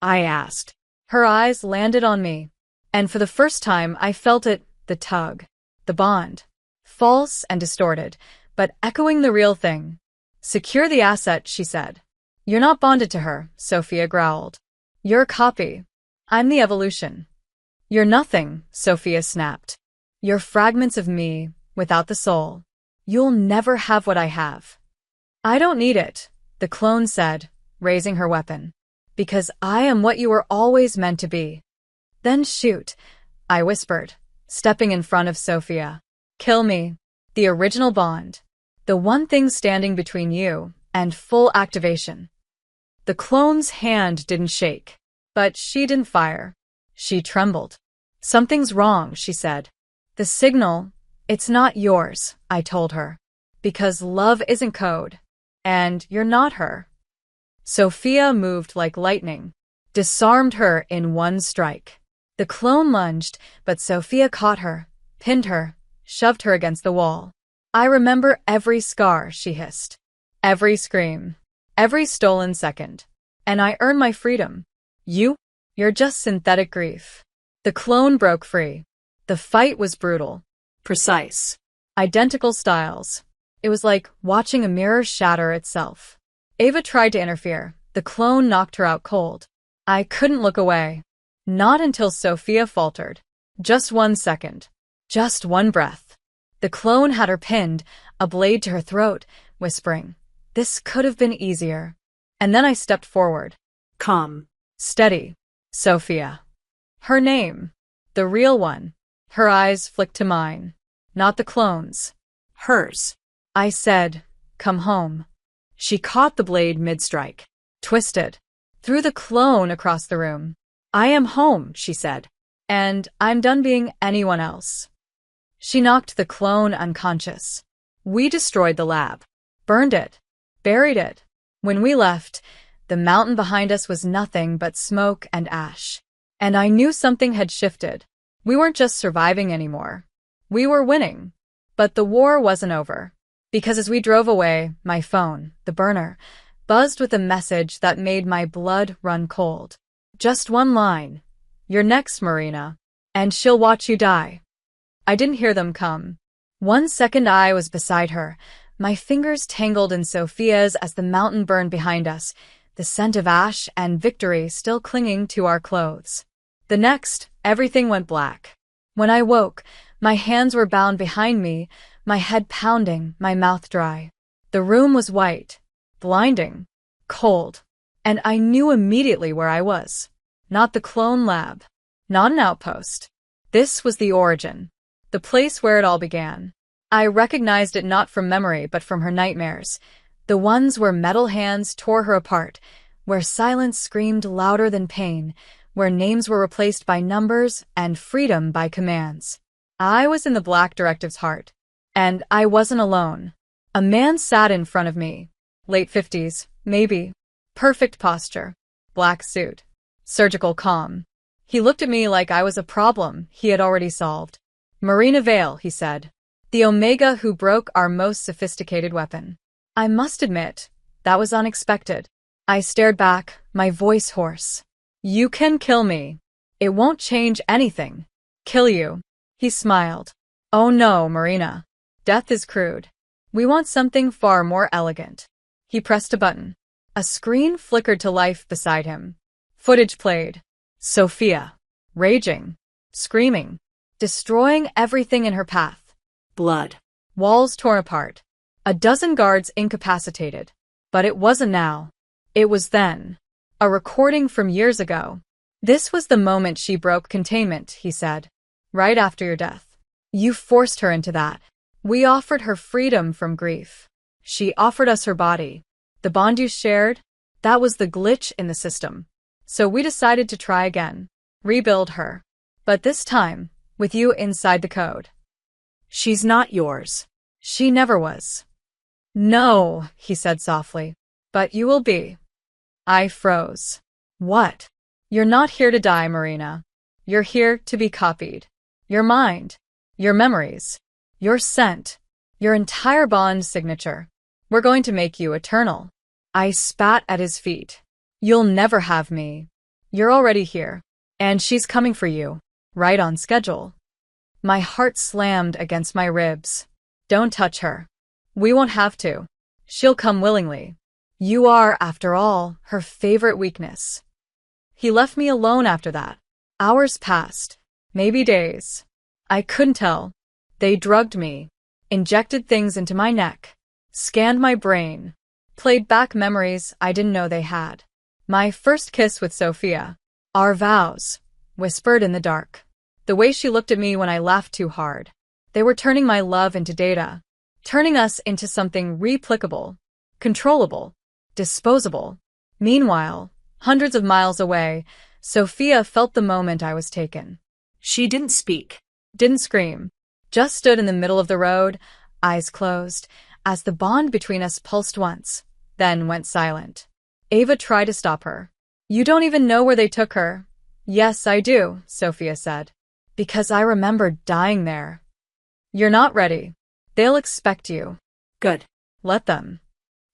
Speaker 1: I asked. Her eyes landed on me. And for the first time I felt it, the tug. The bond. False and distorted, but echoing the real thing. Secure the asset, she said. You're not bonded to her, Sophia growled. You're a copy. I'm the evolution. You're nothing, Sophia snapped. You're fragments of me, without the soul. You'll never have what I have. I don't need it, the clone said, raising her weapon. Because I am what you were always meant to be. Then shoot, I whispered, stepping in front of Sophia. Kill me. The original bond. The one thing standing between you and full activation. The clone's hand didn't shake, but she didn't fire. She trembled. Something's wrong, she said. The signal, it's not yours, I told her. Because love isn't code. And you're not her. Sophia moved like lightning. Disarmed her in one strike. The clone lunged, but Sophia caught her, pinned her, shoved her against the wall. I remember every scar, she hissed. Every scream. Every stolen second. And I earned my freedom. You're just synthetic grief. The clone broke free. The fight was brutal. Precise. Identical styles. It was like watching a mirror shatter itself. Ava tried to interfere. The clone knocked her out cold. I couldn't look away. Not until Sophia faltered. Just 1 second. Just one breath. The clone had her pinned, a blade to her throat, whispering, "This could have been easier." And then I stepped forward. Calm. Steady. Sophia. Her name. The real one. Her eyes flicked to mine. Not the clone's. Hers. I said, "Come home." She caught the blade mid-strike. Twisted. Threw the clone across the room. I am home, she said. And I'm done being anyone else. She knocked the clone unconscious. We destroyed the lab. Burned it. Buried it. When we left, the mountain behind us was nothing but smoke and ash. And I knew something had shifted. We weren't just surviving anymore. We were winning. But the war wasn't over. Because as we drove away, my phone, the burner, buzzed with a message that made my blood run cold. Just one line. "You're next, Marina. And she'll watch you die." I didn't hear them come. 1 second I was beside her, my fingers tangled in Sophia's as the mountain burned behind us, the scent of ash and victory still clinging to our clothes. The next, everything went black. When I woke, my hands were bound behind me, my head pounding, my mouth dry. The room was white, blinding, cold, and I knew immediately where I was. Not the clone lab, not an outpost. This was the origin, the place where it all began. I recognized it not from memory but from her nightmares, the ones where metal hands tore her apart, where silence screamed louder than pain, where names were replaced by numbers and freedom by commands. I was in the Black Directive's heart, and I wasn't alone. A man sat in front of me, late 50s, maybe, perfect posture, black suit, surgical calm. He looked at me like I was a problem he had already solved. "Marina Vale," he said, "the Omega who broke our most sophisticated weapon." I must admit, that was unexpected. I stared back, my voice hoarse. "You can kill me. It won't change anything." "Kill you?" He smiled. "Oh no, Marina. Death is crude. We want something far more elegant." He pressed a button. A screen flickered to life beside him. Footage played. Sophia. Raging. Screaming. Destroying everything in her path.
Speaker 2: Blood.
Speaker 1: Walls torn apart. A dozen guards incapacitated. But it wasn't now. It was then. A recording from years ago. "This was the moment she broke containment," he said. "Right after your death. You forced her into that. We offered her freedom from grief. She offered us her body. The bond you shared, that was the glitch in the system. So we decided to try again. Rebuild her. But this time, with you inside the code."
Speaker 2: She's not yours.
Speaker 1: "She never was." "No," he said softly. "But you will be." I froze. "What?" "You're not here to die, Marina. You're here to be copied. Your mind, your memories, your scent, your entire bond signature. We're going to make you eternal." I spat at his feet. "You'll never have me. You're already here. And she's coming for you. Right on schedule." My heart slammed against my ribs. "Don't touch her. We won't have to. She'll come willingly. You are, after all, her favorite weakness." He left me alone after that. Hours passed. Maybe days. I couldn't tell. They drugged me, injected things into my neck, scanned my brain, played back memories I didn't know they had. My first kiss with Sophia. Our vows, whispered in the dark. The way she looked at me when I laughed too hard. They were turning my love into data, turning us into something replicable, controllable, disposable. Meanwhile, hundreds of miles away, Sophia felt the moment I was taken.
Speaker 2: She didn't speak.
Speaker 1: Didn't scream. Just stood in the middle of the road, eyes closed, as the bond between us pulsed once, then went silent. Ava tried to stop her. "You don't even know where they took her." "Yes, I do," Sophia said. "Because I remember dying there." "You're not ready. They'll expect you."
Speaker 2: Good.
Speaker 1: "Let them.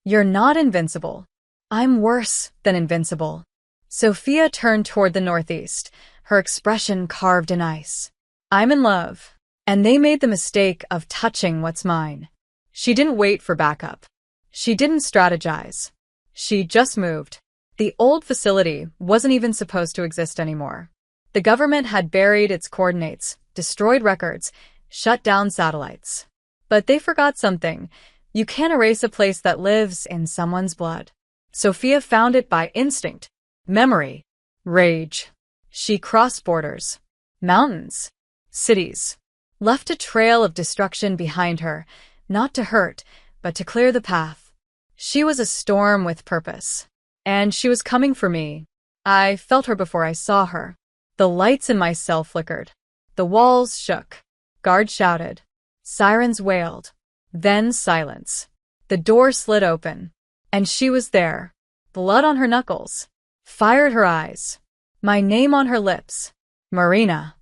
Speaker 1: You're not invincible." "I'm worse than invincible." Sophia turned toward the northeast, her expression carved in ice. "I'm in love. And they made the mistake of touching what's mine." She didn't wait for backup. She didn't strategize. She just moved. The old facility wasn't even supposed to exist anymore. The government had buried its coordinates, destroyed records, shut down satellites. But they forgot something. You can't erase a place that lives in someone's blood. Sophia found it by instinct, memory, rage. She crossed borders, mountains, cities, left a trail of destruction behind her, not to hurt, but to clear the path. She was a storm with purpose. And she was coming for me. I felt her before I saw her. The lights in my cell flickered. The walls shook. Guards shouted. Sirens wailed. Then silence. The door slid open. And she was there. Blood on her knuckles. Fire at her eyes. My name on her lips. Marina.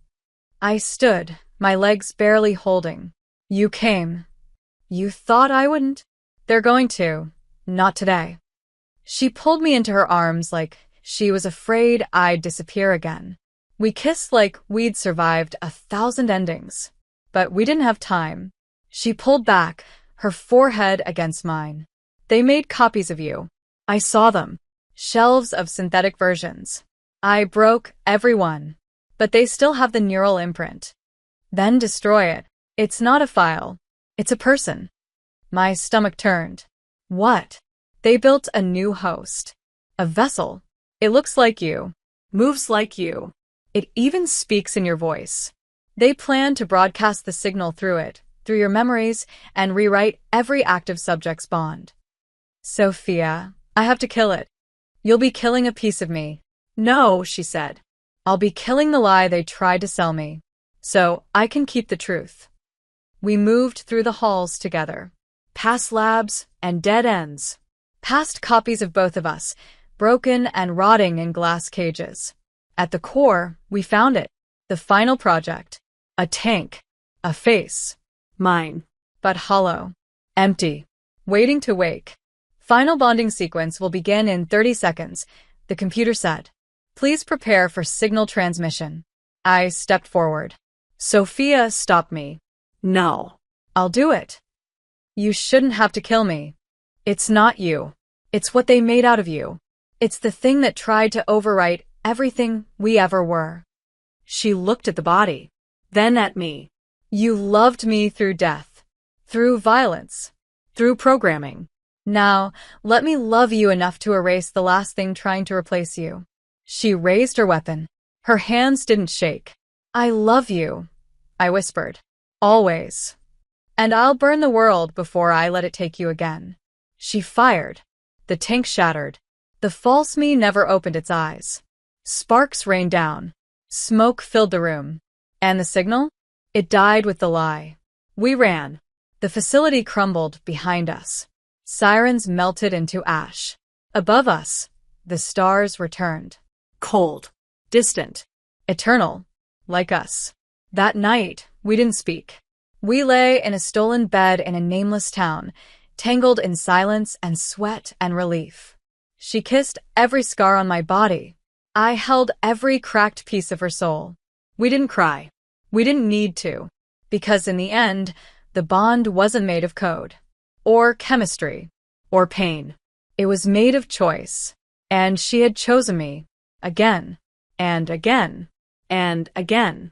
Speaker 1: I stood, my legs barely holding. "You came." You thought I wouldn't? They're going to. Not today. She pulled me into her arms like she was afraid I'd disappear again. We kissed like we'd survived 1,000 endings. But we didn't have time. She pulled back, her forehead against mine. They made copies of you. I saw them. Shelves of synthetic versions. I broke every one. But they still have the neural imprint. Then destroy it. It's not a file. It's a person. My stomach turned. What? They built a new host. A vessel. It looks like you.
Speaker 2: Moves like you.
Speaker 1: It even speaks in your voice. They plan to broadcast the signal through it, through your memories, and rewrite every active subject's bond. Sophia, I have to kill it. You'll be killing a piece of me.
Speaker 2: No, she said.
Speaker 1: I'll be killing the lie they tried to sell me, so I can keep the truth. We moved through the halls together, past labs and dead ends, past copies of both of us, broken and rotting in glass cages. At the core, we found it, the final project, a tank, a face.
Speaker 2: Mine.
Speaker 1: But hollow, empty, waiting to wake. Final bonding sequence will begin in 30 seconds, the computer said. Please prepare for signal transmission. I stepped forward. Sophia stopped me.
Speaker 2: No.
Speaker 1: I'll do it. You shouldn't have to kill me. It's not you. It's what they made out of you. It's the thing that tried to overwrite everything we ever were.
Speaker 2: She looked at the body, then at me.
Speaker 1: You loved me through death, through violence, through programming. Now, let me love you enough to erase the last thing trying to replace you. She raised her weapon. Her hands didn't shake. I love you, I whispered. Always. And I'll burn the world before I let it take you again. She fired. The tank shattered. The false me never opened its eyes. Sparks rained down. Smoke filled the room. And the signal? It died with the lie. We ran. The facility crumbled behind us. Sirens melted into ash. Above us, the stars returned.
Speaker 2: Cold. Distant.
Speaker 1: Eternal. Like us. That night, we didn't speak. We lay in a stolen bed in a nameless town, tangled in silence and sweat and relief. She kissed every scar on my body. I held every cracked piece of her soul. We didn't cry. We didn't need to. Because in the end, the bond wasn't made of code. Or chemistry. Or pain. It was made of choice. And she had chosen me. Again. And again. And again.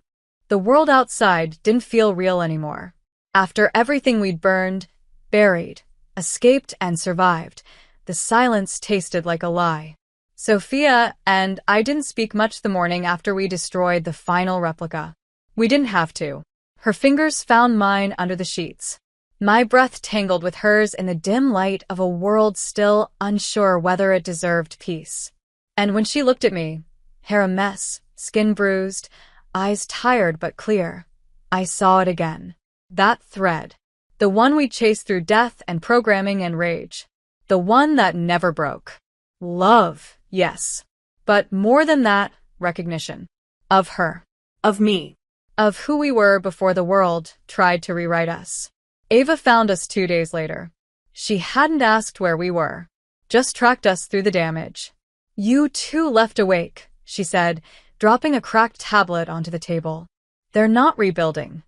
Speaker 1: The world outside didn't feel real anymore. After everything we'd burned, buried, escaped, and survived, the silence tasted like a lie. Sophia and I didn't speak much the morning after we destroyed the final replica. We didn't have to. Her fingers found mine under the sheets. My breath tangled with hers in the dim light of a world still unsure whether it deserved peace. And when she looked at me, hair a mess, skin bruised, eyes tired but clear, I saw it again. That thread. The one we chased through death and programming and rage. The one that never broke. Love, yes. But more than that, recognition. Of her.
Speaker 2: Of me.
Speaker 1: Of who we were before the world tried to rewrite us. Ava found us 2 days later. She hadn't asked where we were. Just tracked us through the damage. You too left awake, she said, dropping a cracked tablet onto the table. They're not rebuilding.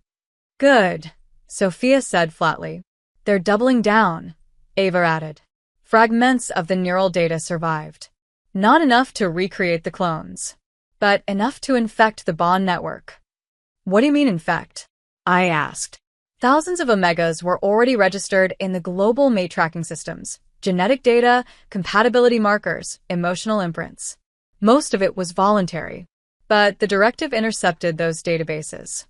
Speaker 1: Good, Sophia said flatly. They're doubling down, Ava added. Fragments of the neural data survived. Not enough to recreate the clones, but enough to infect the bond network. What do you mean infect? I asked. Thousands of omegas were already registered in the global mate tracking systems. Genetic data, compatibility markers, emotional imprints. Most of it was voluntary, but the directive intercepted those databases.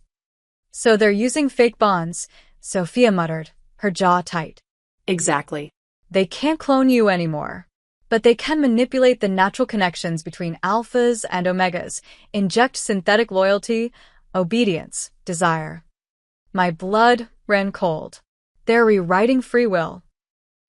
Speaker 1: So they're using fake bonds, Sophia muttered, her jaw tight.
Speaker 2: Exactly.
Speaker 1: They can't clone you anymore, but they can manipulate the natural connections between alphas and omegas, inject synthetic loyalty, obedience, desire. My blood ran cold. They're rewriting free will.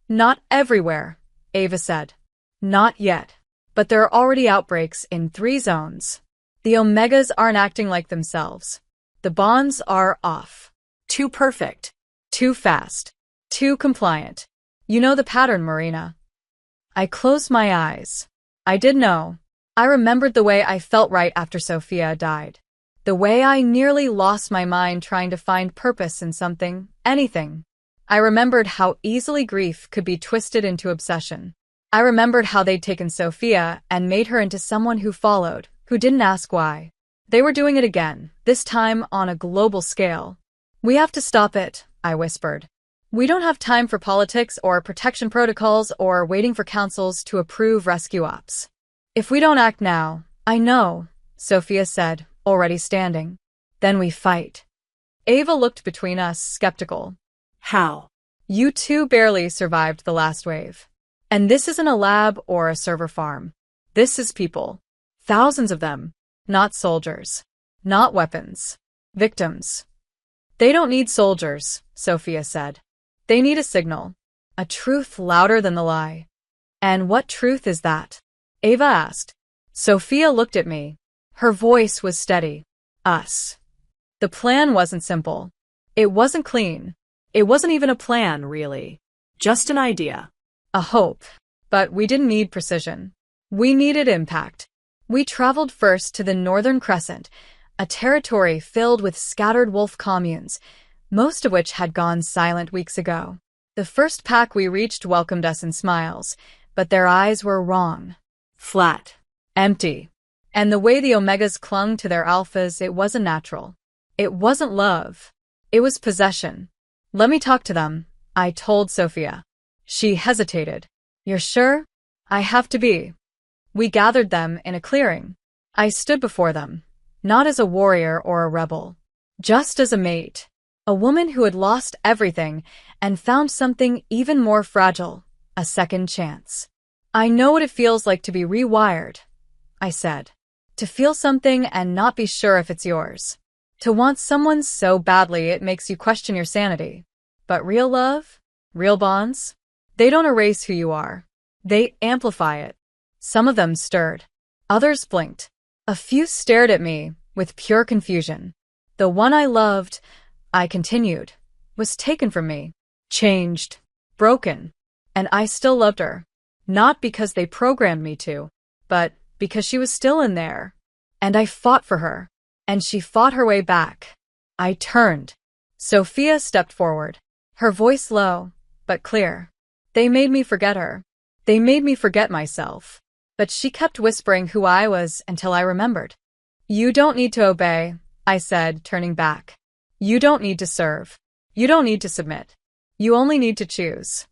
Speaker 1: Not everywhere, Ava said. Not yet. But there are already outbreaks in 3 zones. The omegas aren't acting like themselves. The bonds are off.
Speaker 2: Too perfect.
Speaker 1: Too fast. Too compliant. You know the pattern, Marina. I closed my eyes. I did know. I remembered the way I felt right after Sophia died. The way I nearly lost my mind trying to find purpose in something, anything. I remembered how easily grief could be twisted into obsession. I remembered how they'd taken Sophia and made her into someone who followed, who didn't ask why. They were doing it again, this time on a global scale. We have to stop it, I whispered. We don't have time for politics or protection protocols or waiting for councils to approve rescue ops. If we don't act now, I know, Sophia said, already standing. Then we fight. Ava looked between us, skeptical.
Speaker 2: How?
Speaker 1: You two barely survived the last wave. And this isn't a lab or a server farm. This is people. Thousands of them. Not soldiers. Not weapons. Victims. They don't need soldiers, Sophia said. They need a signal. A truth louder than the lie. And what truth is that? Ava asked. Sophia looked at me. Her voice was steady. Us. The plan wasn't simple. It wasn't clean.
Speaker 2: It wasn't even a plan, really. Just an idea.
Speaker 1: A hope. But we didn't need precision. We needed impact. We traveled first to the Northern Crescent, a territory filled with scattered wolf communes, most of which had gone silent weeks ago. The first pack we reached welcomed us in smiles, but their eyes were wrong.
Speaker 2: Flat.
Speaker 1: Empty. And the way the Omegas clung to their alphas, it wasn't natural. It wasn't love. It was possession. Let me talk to them, I told Sophia. She hesitated. You're sure? I have to be. We gathered them in a clearing. I stood before them, not as a warrior or a rebel, just as a mate, a woman who had lost everything and found something even more fragile, a second chance. I know what it feels like to be rewired, I said. To feel something and not be sure if it's yours. To want someone so badly it makes you question your sanity. But real love? Real bonds? They don't erase who you are. They amplify it. Some of them stirred. Others blinked. A few stared at me with pure confusion. The one I loved, I continued, was taken from me. Changed. Broken. And I still loved her. Not because they programmed me to, but because she was still in there. And I fought for her. And she fought her way back. I turned. Sophia stepped forward. Her voice low, but clear. They made me forget her. They made me forget myself. But she kept whispering who I was until I remembered. You don't need to obey, I said, turning back. You don't need to serve. You don't need to submit. You only need to choose.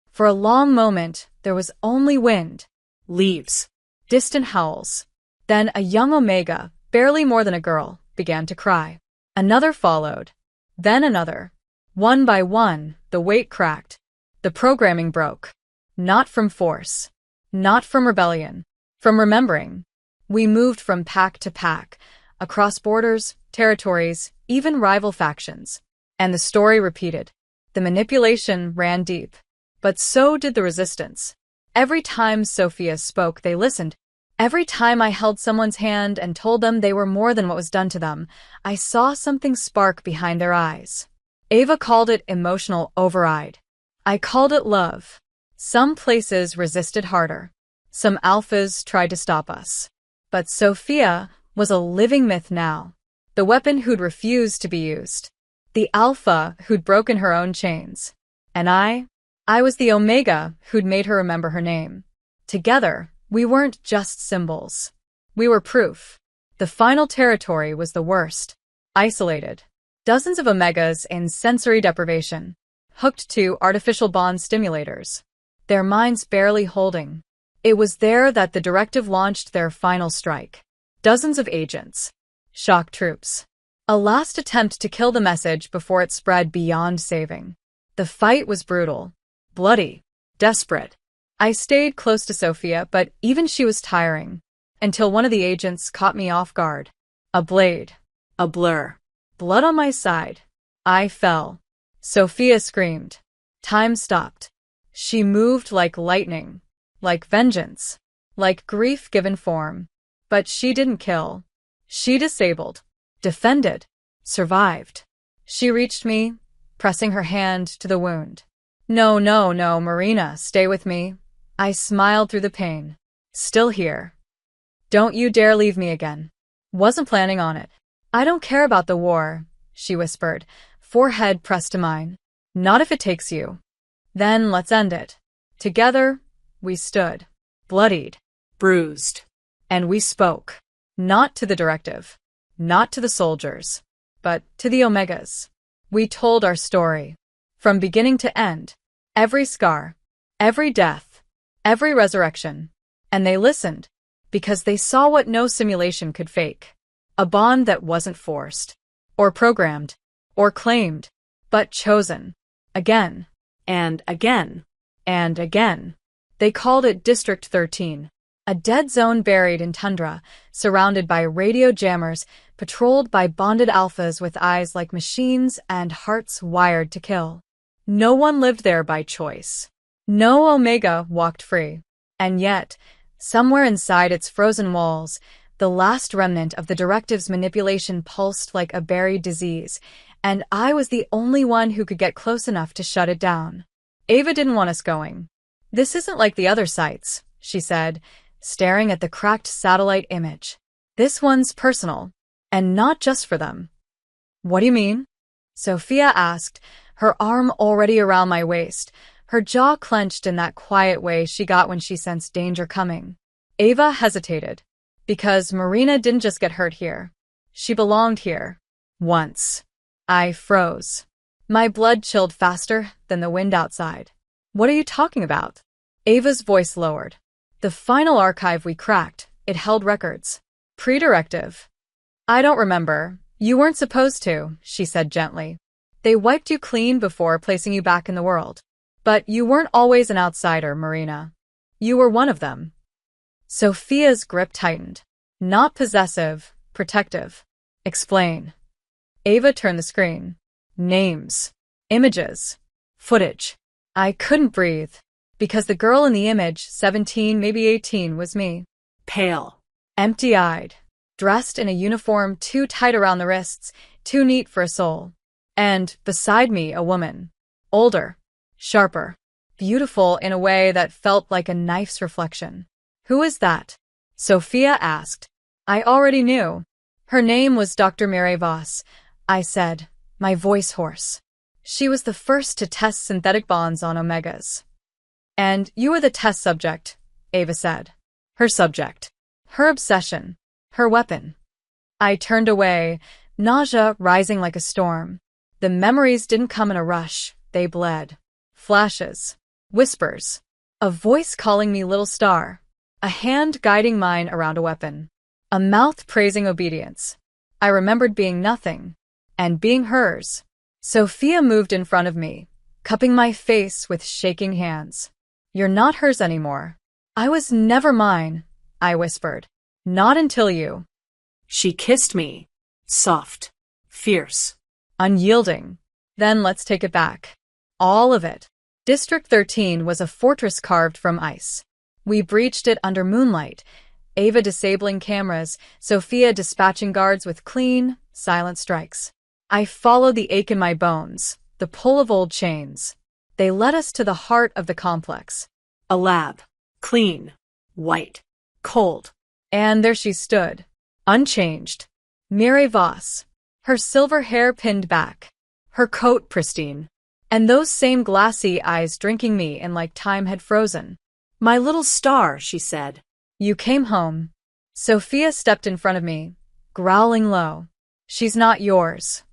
Speaker 1: For a long moment, there was only wind.
Speaker 2: Leaves.
Speaker 1: Distant howls. Then a young Omega, barely more than a girl, began to cry. Another followed. Then another. One by one, the weight cracked. The programming broke. Not from force. Not from rebellion. From remembering. We moved from pack to pack, across borders, territories, even rival factions. And the story repeated. The manipulation ran deep. But so did the resistance. Every time Sophia spoke, they listened. Every time I held someone's hand and told them they were more than what was done to them, I saw something spark behind their eyes. Ava called it emotional override. I called it love. Some places resisted harder. Some alphas tried to stop us. But Sophia was a living myth now. The weapon who'd refused to be used. The alpha who'd broken her own chains. And I was the Omega who'd made her remember her name. Together, we weren't just symbols. We were proof. The final territory was the worst. Isolated. Dozens of Omegas in sensory deprivation. Hooked to artificial bond stimulators. Their minds barely holding. It was there that the directive launched their final strike. Dozens of agents. Shock troops. A last attempt to kill the message before it spread beyond saving. The fight was brutal. Bloody. Desperate. I stayed close to Sophia, but even she was tiring. Until one of the agents caught me off guard. A blade. A blur. Blood on my side. I fell. Sophia screamed. Time stopped. She moved like lightning. Like vengeance. Like grief given form. But she didn't kill. She disabled. Defended. Survived. She reached me, pressing her hand to the wound. No, no, no, Marina, stay with me. I smiled through the pain. Still here. Don't you dare leave me again. Wasn't planning on it. I don't care about the war, she whispered, forehead pressed to mine. Not if it takes you. Then let's end it. Together, we stood, bloodied,
Speaker 2: Bruised.
Speaker 1: and we spoke. Not to the directive, not to the soldiers, but to the Omegas. We told our story. From beginning to end. Every scar, every death, every resurrection. And they listened, because they saw what no simulation could fake. A bond that wasn't forced, or programmed, or claimed, but chosen. Again,
Speaker 2: And again.
Speaker 1: and again. They called it District 13, a dead zone buried in tundra, surrounded by radio jammers, patrolled by bonded alphas with eyes like machines and hearts wired to kill. No one lived there by choice. No Omega walked free. And yet, somewhere inside its frozen walls, the last remnant of the directive's manipulation pulsed like a buried disease, and I was the only one who could get close enough to shut it down. Ava didn't want us going. This isn't like the other sites, she said, staring at the cracked satellite image. This one's personal, and not just for them. What do you mean? Sophia asked, her arm already around my waist, her jaw clenched in that quiet way she got when she sensed danger coming. Ava hesitated, because Marina didn't just get hurt here. She belonged here. Once. I froze. My blood chilled faster than the wind outside. What are you talking about? Ava's voice lowered. The final archive we cracked, it held records. Pre-directive. I don't remember. You weren't supposed to, she said gently. They wiped you clean before placing you back in the world. But you weren't always an outsider, Marina. You were one of them. Sophia's grip tightened. Not possessive, protective. Explain. Ava turned the screen. Names. Images. Footage. I couldn't breathe. Because the girl in the image, 17, maybe 18, was me.
Speaker 2: Pale.
Speaker 1: Empty-eyed. Dressed in a uniform too tight around the wrists, too neat for a soul. And, beside me, a woman. Older. Sharper. Beautiful in a way that felt like a knife's reflection. Who is that? Sophia asked. I already knew. Her name was Dr. Mireille Voss, I said, my voice hoarse. She was the first to test synthetic bonds on Omegas. And you were the test subject, Ava said. Her subject. Her obsession. Her weapon. I turned away, nausea rising like a storm. The memories didn't come in a rush, they bled. Flashes. Whispers. A voice calling me little star. A hand guiding mine around a weapon. A mouth praising obedience. I remembered being nothing. And being hers. Sophia moved in front of me, cupping my face with shaking hands. You're not hers anymore. I was never mine, I whispered. Not until you.
Speaker 2: She kissed me. Soft. Fierce.
Speaker 1: Unyielding. Then let's take it back. All of it. District 13 was a fortress carved from ice. We breached it under moonlight, Ava disabling cameras, Sophia dispatching guards with clean, silent strikes. I followed the ache in my bones, the pull of old chains. They led us to the heart of the complex.
Speaker 2: A lab. Clean. White. Cold.
Speaker 1: And there she stood, unchanged. Mireille Voss. Her silver hair pinned back. Her coat pristine. And those same glassy eyes drinking me in like time had frozen.
Speaker 2: My little star, she said.
Speaker 1: You came home. Sophia stepped in front of me, growling low. She's not yours.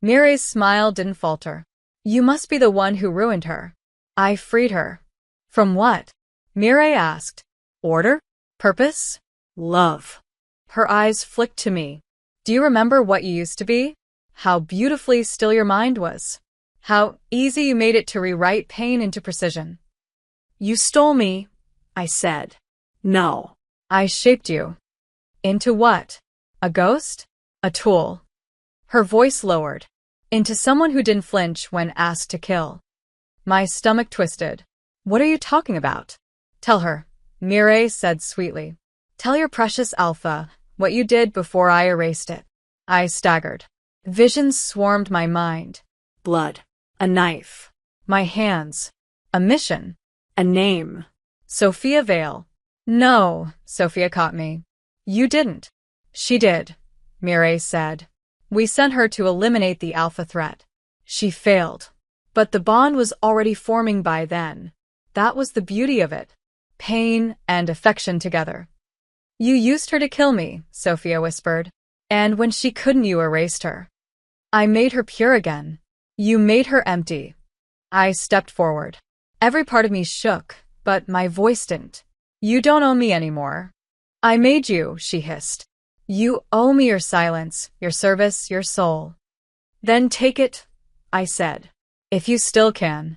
Speaker 1: Mireille's smile didn't falter. You must be the one who ruined her. I freed her. From what? Mireille asked. Order? Purpose?
Speaker 2: Love.
Speaker 1: Her eyes flicked to me. Do you remember what you used to be? How beautifully still your mind was. How easy you made it to rewrite pain into precision.
Speaker 2: You stole me, I said. No.
Speaker 1: I shaped you. Into what? A ghost? A tool? Her voice lowered. Into someone who didn't flinch when asked to kill. My stomach twisted. What are you talking about? Tell her, Mireille said sweetly. Tell your precious Alpha what you did before I erased it. I staggered. Visions swarmed my mind.
Speaker 2: Blood. A knife.
Speaker 1: My hands. A mission.
Speaker 2: A name.
Speaker 1: Sophia Vale. No, Sophia caught me. You didn't. She did, Mireille said. We sent her to eliminate the alpha threat. She failed. But the bond was already forming by then. That was the beauty of it. Pain and affection together. You used her to kill me, Sophia whispered. And when she couldn't, you erased her. I made her pure again. You made her empty. I stepped forward. Every part of me shook, but my voice didn't. You don't owe me anymore. I made you, she hissed. You owe me your silence, your service, your soul. Then take it, I said. If you still can.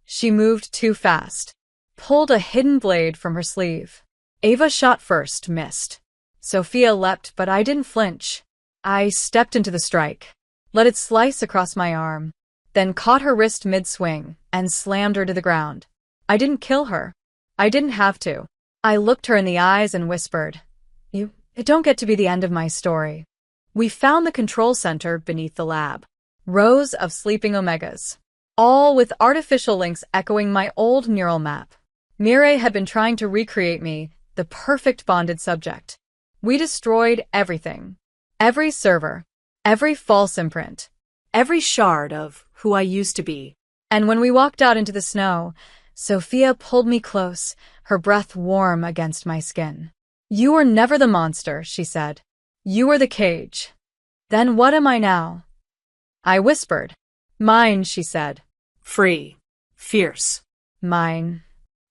Speaker 1: She moved too fast. Pulled a hidden blade from her sleeve. Ava shot first, missed. Sophia leapt, but I didn't flinch. I stepped into the strike. Let it slice across my arm. Then caught her wrist mid-swing and slammed her to the ground. I didn't kill her. I didn't have to. I looked her in the eyes and whispered, It don't get to be the end of my story. We found the control center beneath the lab. Rows of sleeping omegas. All with artificial links echoing my old neural map. Mireille had been trying to recreate me, the perfect bonded subject. We destroyed everything. Every server. Every false imprint.
Speaker 2: Every shard of who I used to be.
Speaker 1: And when we walked out into the snow, Sophia pulled me close, her breath warm against my skin. You were never the monster, she said. You were the cage. Then what am I now? I whispered. Mine, she said.
Speaker 2: Free. Fierce.
Speaker 1: Mine.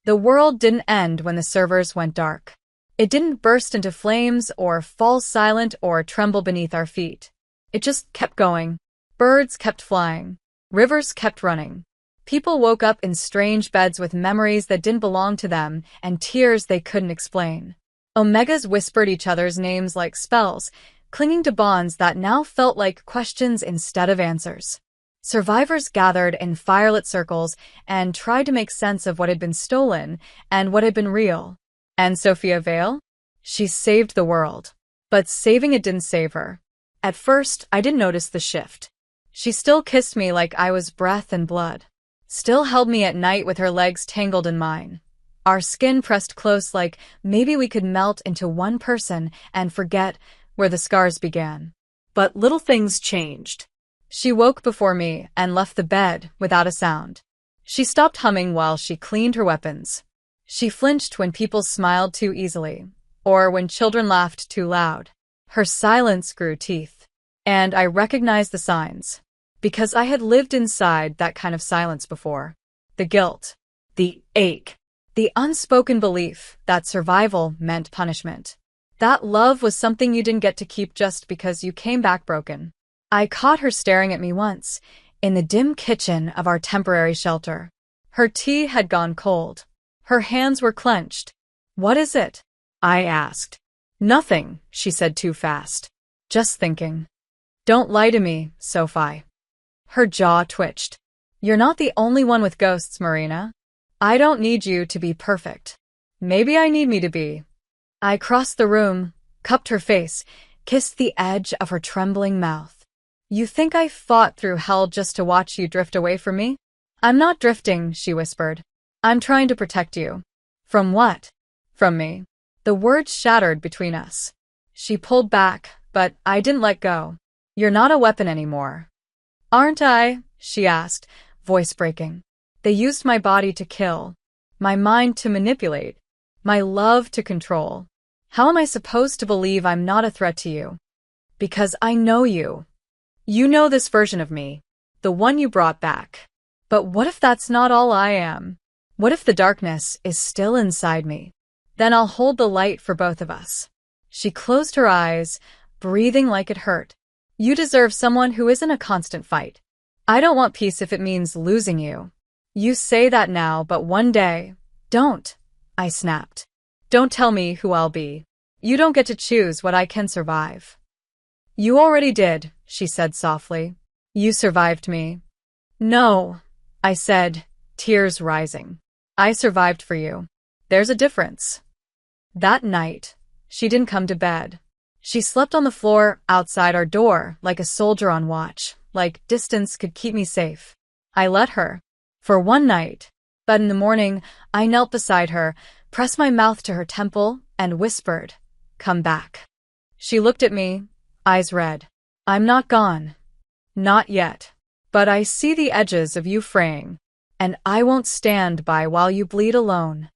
Speaker 1: The world didn't end when the servers went dark. It didn't burst into flames or fall silent or tremble beneath our feet. It just kept going. Birds kept flying. Rivers kept running. People woke up in strange beds with memories that didn't belong to them and tears they couldn't explain. Omegas whispered each other's names like spells, clinging to bonds that now felt like questions instead of answers. Survivors gathered in firelit circles and tried to make sense of what had been stolen and what had been real. And Sophia Vale? She saved the world. But saving it didn't save her. At first, I didn't notice the shift. She still kissed me like I was breath and blood. Still held me at night with her legs tangled in mine. Our skin pressed close like maybe we could melt into one person and forget where the scars began.
Speaker 2: But little things changed.
Speaker 1: She woke before me and left the bed without a sound. She stopped humming while she cleaned her weapons. She flinched when people smiled too easily, or when children laughed too loud. Her silence grew teeth. And I recognized the signs. Because I had lived inside that kind of silence before. The guilt. The ache. The unspoken belief that survival meant punishment. That love was something you didn't get to keep just because you came back broken. I caught her staring at me once, in the dim kitchen of our temporary shelter. Her tea had gone cold. Her hands were clenched. What is it? I asked. Nothing, she said too fast. Just thinking. Don't lie to me, Sophie. Her jaw twitched. You're not the only one with ghosts, Marina. I don't need you to be perfect. Maybe I need me to be. I crossed the room, cupped her face, kissed the edge of her trembling mouth. You think I fought through hell just to watch you drift away from me? I'm not drifting, she whispered. I'm trying to protect you. From what? From me. The words shattered between us. She pulled back, but I didn't let go. You're not a weapon anymore. Aren't I? She asked, voice breaking. They used my body to kill, my mind to manipulate, my love to control. How am I supposed to believe I'm not a threat to you? Because I know you. You know this version of me, the one you brought back. But what if that's not all I am? What if the darkness is still inside me? Then I'll hold the light for both of us. She closed her eyes, breathing like it hurt. You deserve someone who isn't a constant fight. I don't want peace if it means losing you. You say that now, but one day, don't, I snapped. Don't tell me who I'll be. You don't get to choose what I can survive. You already did, she said softly. You survived me. No, I said, tears rising. I survived for you. There's a difference. That night, she didn't come to bed. She slept on the floor outside our door like a soldier on watch, like distance could keep me safe. I let her. For one night. But in the morning, I knelt beside her, pressed my mouth to her temple, and whispered, "Come back." She looked at me, eyes red. "I'm not gone. Not yet. But I see the edges of you fraying, and I won't stand by while you bleed alone.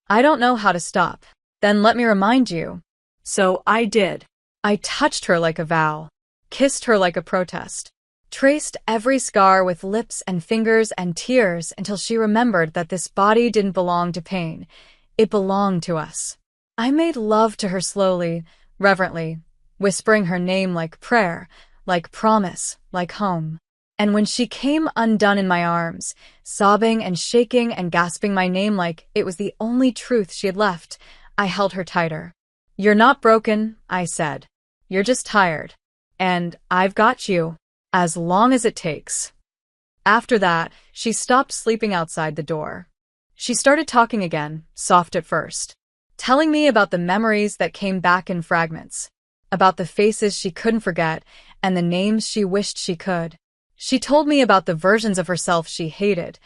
Speaker 1: I don't know how to stop." "Then let me remind you."
Speaker 2: So I did.
Speaker 1: I touched her like a vow, kissed her like a protest, traced every scar with lips and fingers and tears until she remembered that this body didn't belong to pain. It belonged to us. I made love to her slowly, reverently, whispering her name like prayer, like promise, like home. And when she came undone in my arms, sobbing and shaking and gasping my name like it was the only truth she had left, I held her tighter. "You're not broken," I said. "You're just tired. And I've got you. As long as it takes." After that, she stopped sleeping outside the door. She started talking again, soft at first, telling me about the memories that came back in fragments, about the faces she couldn't forget and the names she wished she could. She told me about the versions of herself she hated,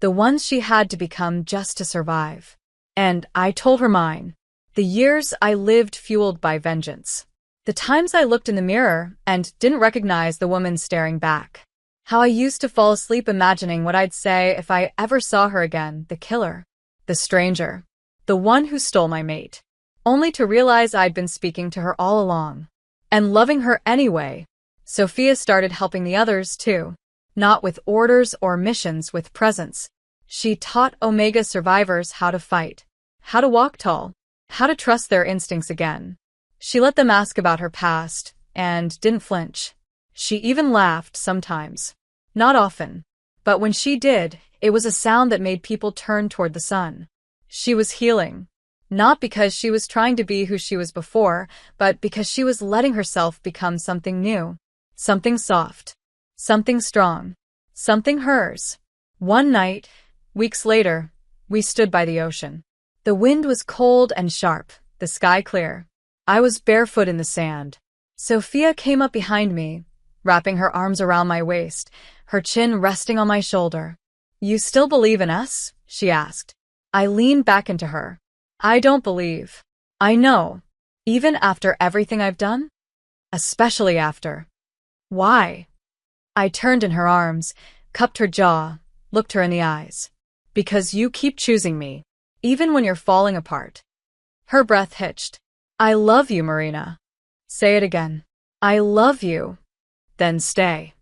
Speaker 1: the ones she had to become just to survive. And I told her mine. The years I lived fueled by vengeance. The times I looked in the mirror and didn't recognize the woman staring back. How I used to fall asleep imagining what I'd say if I ever saw her again, the killer, the stranger, the one who stole my mate, only to realize I'd been speaking to her all along. And loving her anyway. Sophia started helping the others too. Not with orders or missions, with presence. She taught Omega survivors how to fight, how to walk tall, how to trust their instincts again. She let them ask about her past, and didn't flinch. She even laughed sometimes. Not often. But when she did, it was a sound that made people turn toward the sun. She was healing. Not because she was trying to be who she was before, but because she was letting herself become something new. Something soft. Something strong. Something hers. One night, weeks later, we stood by the ocean. The wind was cold and sharp, the sky clear. I was barefoot in the sand. Sophia came up behind me, wrapping her arms around my waist, her chin resting on my shoulder. "You still believe in us?" she asked. I leaned back into her. "I don't believe. I know. Even after everything I've done? Especially after." "Why?" I turned in her arms, cupped her jaw, looked her in the eyes. "Because you keep choosing me, even when you're falling apart." Her breath hitched. "I love you, Marina." "Say it again." "I love you." "Then stay.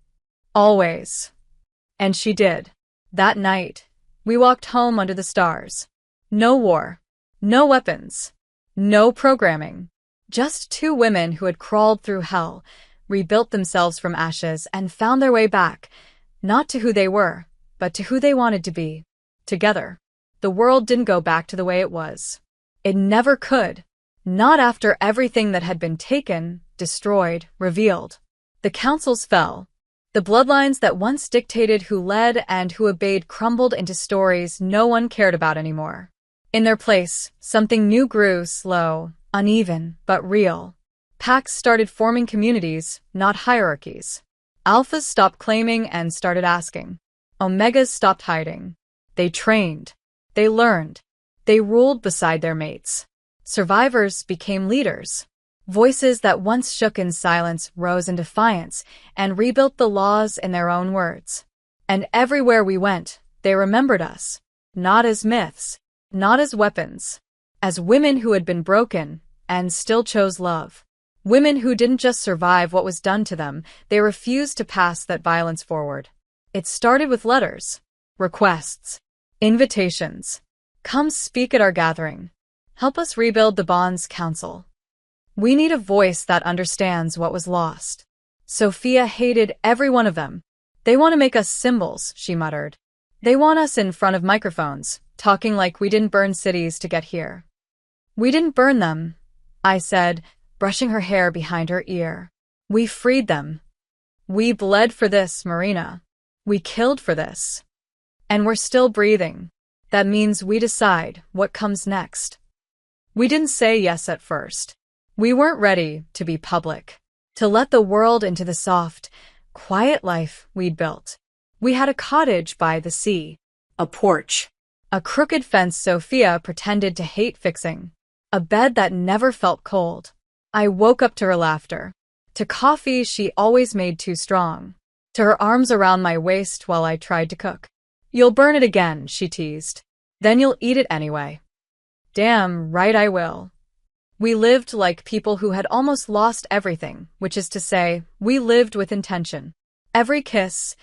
Speaker 1: Always." And she did. That night, we walked home under the stars. No war. No weapons. No programming. Just two women who had crawled through hell, rebuilt themselves from ashes, and found their way back, not to who they were, but to who they wanted to be. Together. The world didn't go back to the way it was. It never could. Not after everything that had been taken, destroyed, revealed. The councils fell. The bloodlines that once dictated who led and who obeyed crumbled into stories no one cared about anymore. In their place, something new grew, slow, uneven, but real. Packs started forming communities, not hierarchies. Alphas stopped claiming and started asking. Omegas stopped hiding. They trained. They learned. They ruled beside their mates. Survivors became leaders. Voices that once shook in silence rose in defiance and rebuilt the laws in their own words. And everywhere we went, they remembered us. Not as myths, not as weapons. As women who had been broken and still chose love. Women who didn't just survive what was done to them, they refused to pass that violence forward. It started with letters, requests, invitations. "Come speak at our gathering. Help us rebuild the Bonds Council. We need a voice that understands what was lost." Sophia hated every one of them. "They want to make us symbols," she muttered. "They want us in front of microphones, talking like we didn't burn cities to get here." "We didn't burn them," I said, brushing her hair behind her ear. "We freed them. We bled for this, Marina. We killed for this. And we're still breathing. That means we decide what comes next." We didn't say yes at first. We weren't ready to be public, to let the world into the soft, quiet life we'd built. We had a cottage by the sea,
Speaker 2: A porch.
Speaker 1: A crooked fence Sophia pretended to hate fixing. A bed that never felt cold. I woke up to her laughter. To coffee she always made too strong. To her arms around my waist while I tried to cook. "You'll burn it again," she teased. "Then you'll eat it anyway." Damn right I will. We lived like people who had almost lost everything, which is to say, we lived with intention. Every kiss,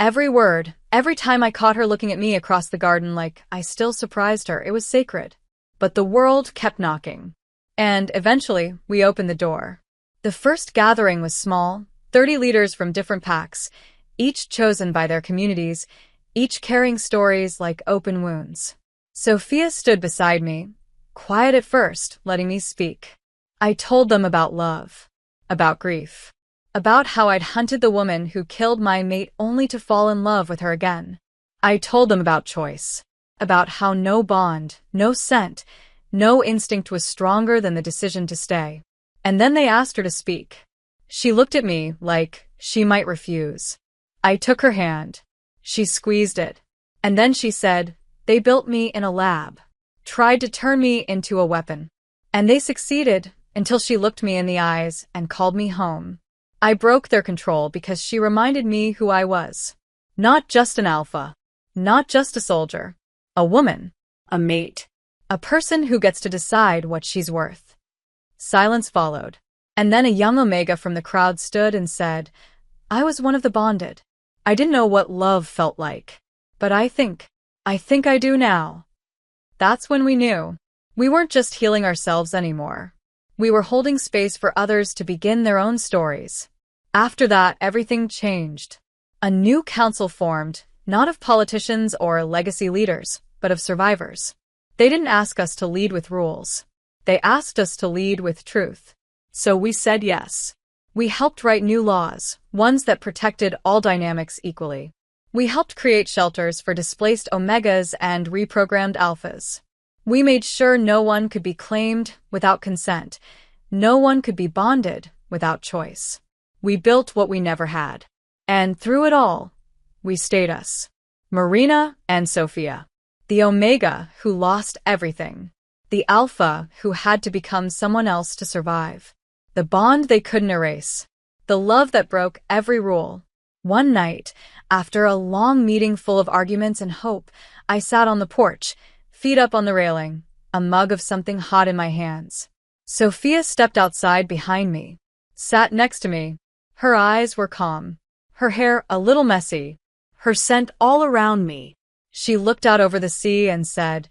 Speaker 1: every word, every time I caught her looking at me across the garden like I still surprised her, it was sacred. But the world kept knocking. And eventually, we opened the door. The first gathering was small, 30 leaders from different packs, each chosen by their communities, each carrying stories like open wounds. Sophia stood beside me, quiet at first, letting me speak. I told them about love, about grief, about how I'd hunted the woman who killed my mate only to fall in love with her again. I told them about choice, about how no bond, no scent, no instinct was stronger than the decision to stay. And then they asked her to speak. She looked at me like she might refuse. I took her hand. She squeezed it. And then she said, "They built me in a lab, tried to turn me into a weapon. And they succeeded until she looked me in the eyes and called me home." I broke their control because she reminded me who I was. Not just an alpha. Not just a soldier. A woman.
Speaker 2: A mate.
Speaker 1: A person who gets to decide what she's worth. Silence followed. And then a young Omega from the crowd stood and said, "I was one of the bonded. I didn't know what love felt like. But I think I do now." That's when we knew. We weren't just healing ourselves anymore. We were holding space for others to begin their own stories. After that, everything changed. A new council formed, not of politicians or legacy leaders, but of survivors. They didn't ask us to lead with rules. They asked us to lead with truth. So we said yes. We helped write new laws, ones that protected all dynamics equally. We helped create shelters for displaced Omegas and reprogrammed Alphas. We made sure no one could be claimed without consent. No one could be bonded without choice. We built what we never had. And through it all, we stayed us. Marina and Sophia. The Omega who lost everything. The Alpha who had to become someone else to survive. The bond they couldn't erase. The love that broke every rule. One night, after a long meeting full of arguments and hope, I sat on the porch, feet up on the railing, a mug of something hot in my hands. Sophia stepped outside behind me, sat next to me. Her eyes were calm, her hair a little messy, her scent all around me. She looked out over the sea and said,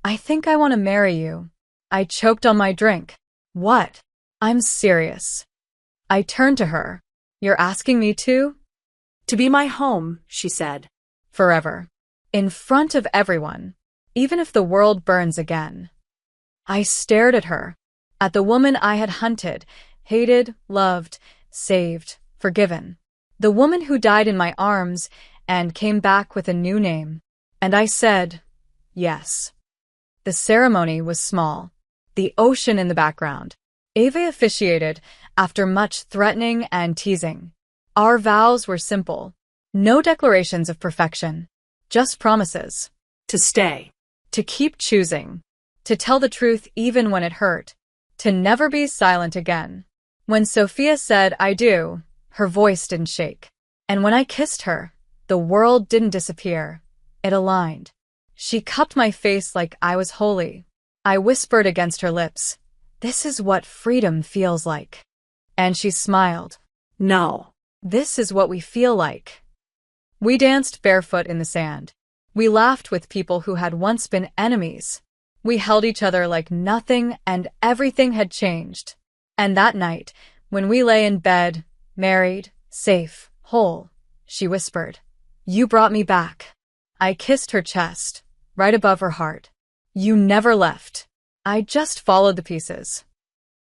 Speaker 1: "I think I want to marry you." I choked on my drink. "What?" "I'm serious." I turned to her. "You're asking me to?"
Speaker 2: "To be my home," she said.
Speaker 1: "Forever. In front of everyone. Even if the world burns again." I stared at her. At the woman I had hunted, hated, loved, saved, forgiven. The woman who died in my arms and came back with a new name. And I said, yes. The ceremony was small. The ocean in the background. Ava officiated after much threatening and teasing. Our vows were simple. No declarations of perfection. Just promises.
Speaker 2: To stay.
Speaker 1: To keep choosing. To tell the truth even when it hurt. To never be silent again. When Sophia said, "I do," her voice didn't shake. And when I kissed her, the world didn't disappear. It aligned. She cupped my face like I was holy. I whispered against her lips, "This is what freedom feels like." And she smiled.
Speaker 2: "No.
Speaker 1: This is what we feel like." We danced barefoot in the sand. We laughed with people who had once been enemies. We held each other like nothing and everything had changed. And that night, when we lay in bed, married, safe, whole, she whispered, "You brought me back." I kissed her chest, right above her heart. "You never left." I just followed the pieces.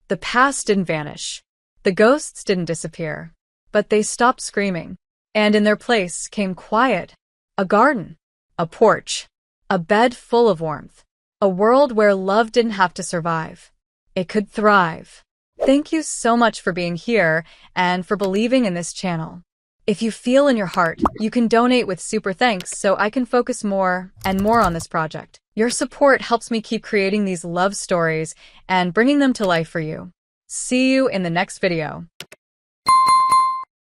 Speaker 1: The past didn't vanish. The ghosts didn't disappear. But they stopped screaming. And in their place came quiet. A garden. A porch. A bed full of warmth. A world where love didn't have to survive. It could thrive. Thank you so much for being here and for believing in this channel. If you feel in your heart, you can donate with super thanks so I can focus more and more on this project. Your support helps me keep creating these love stories and bringing them to life for you. See you in the next video.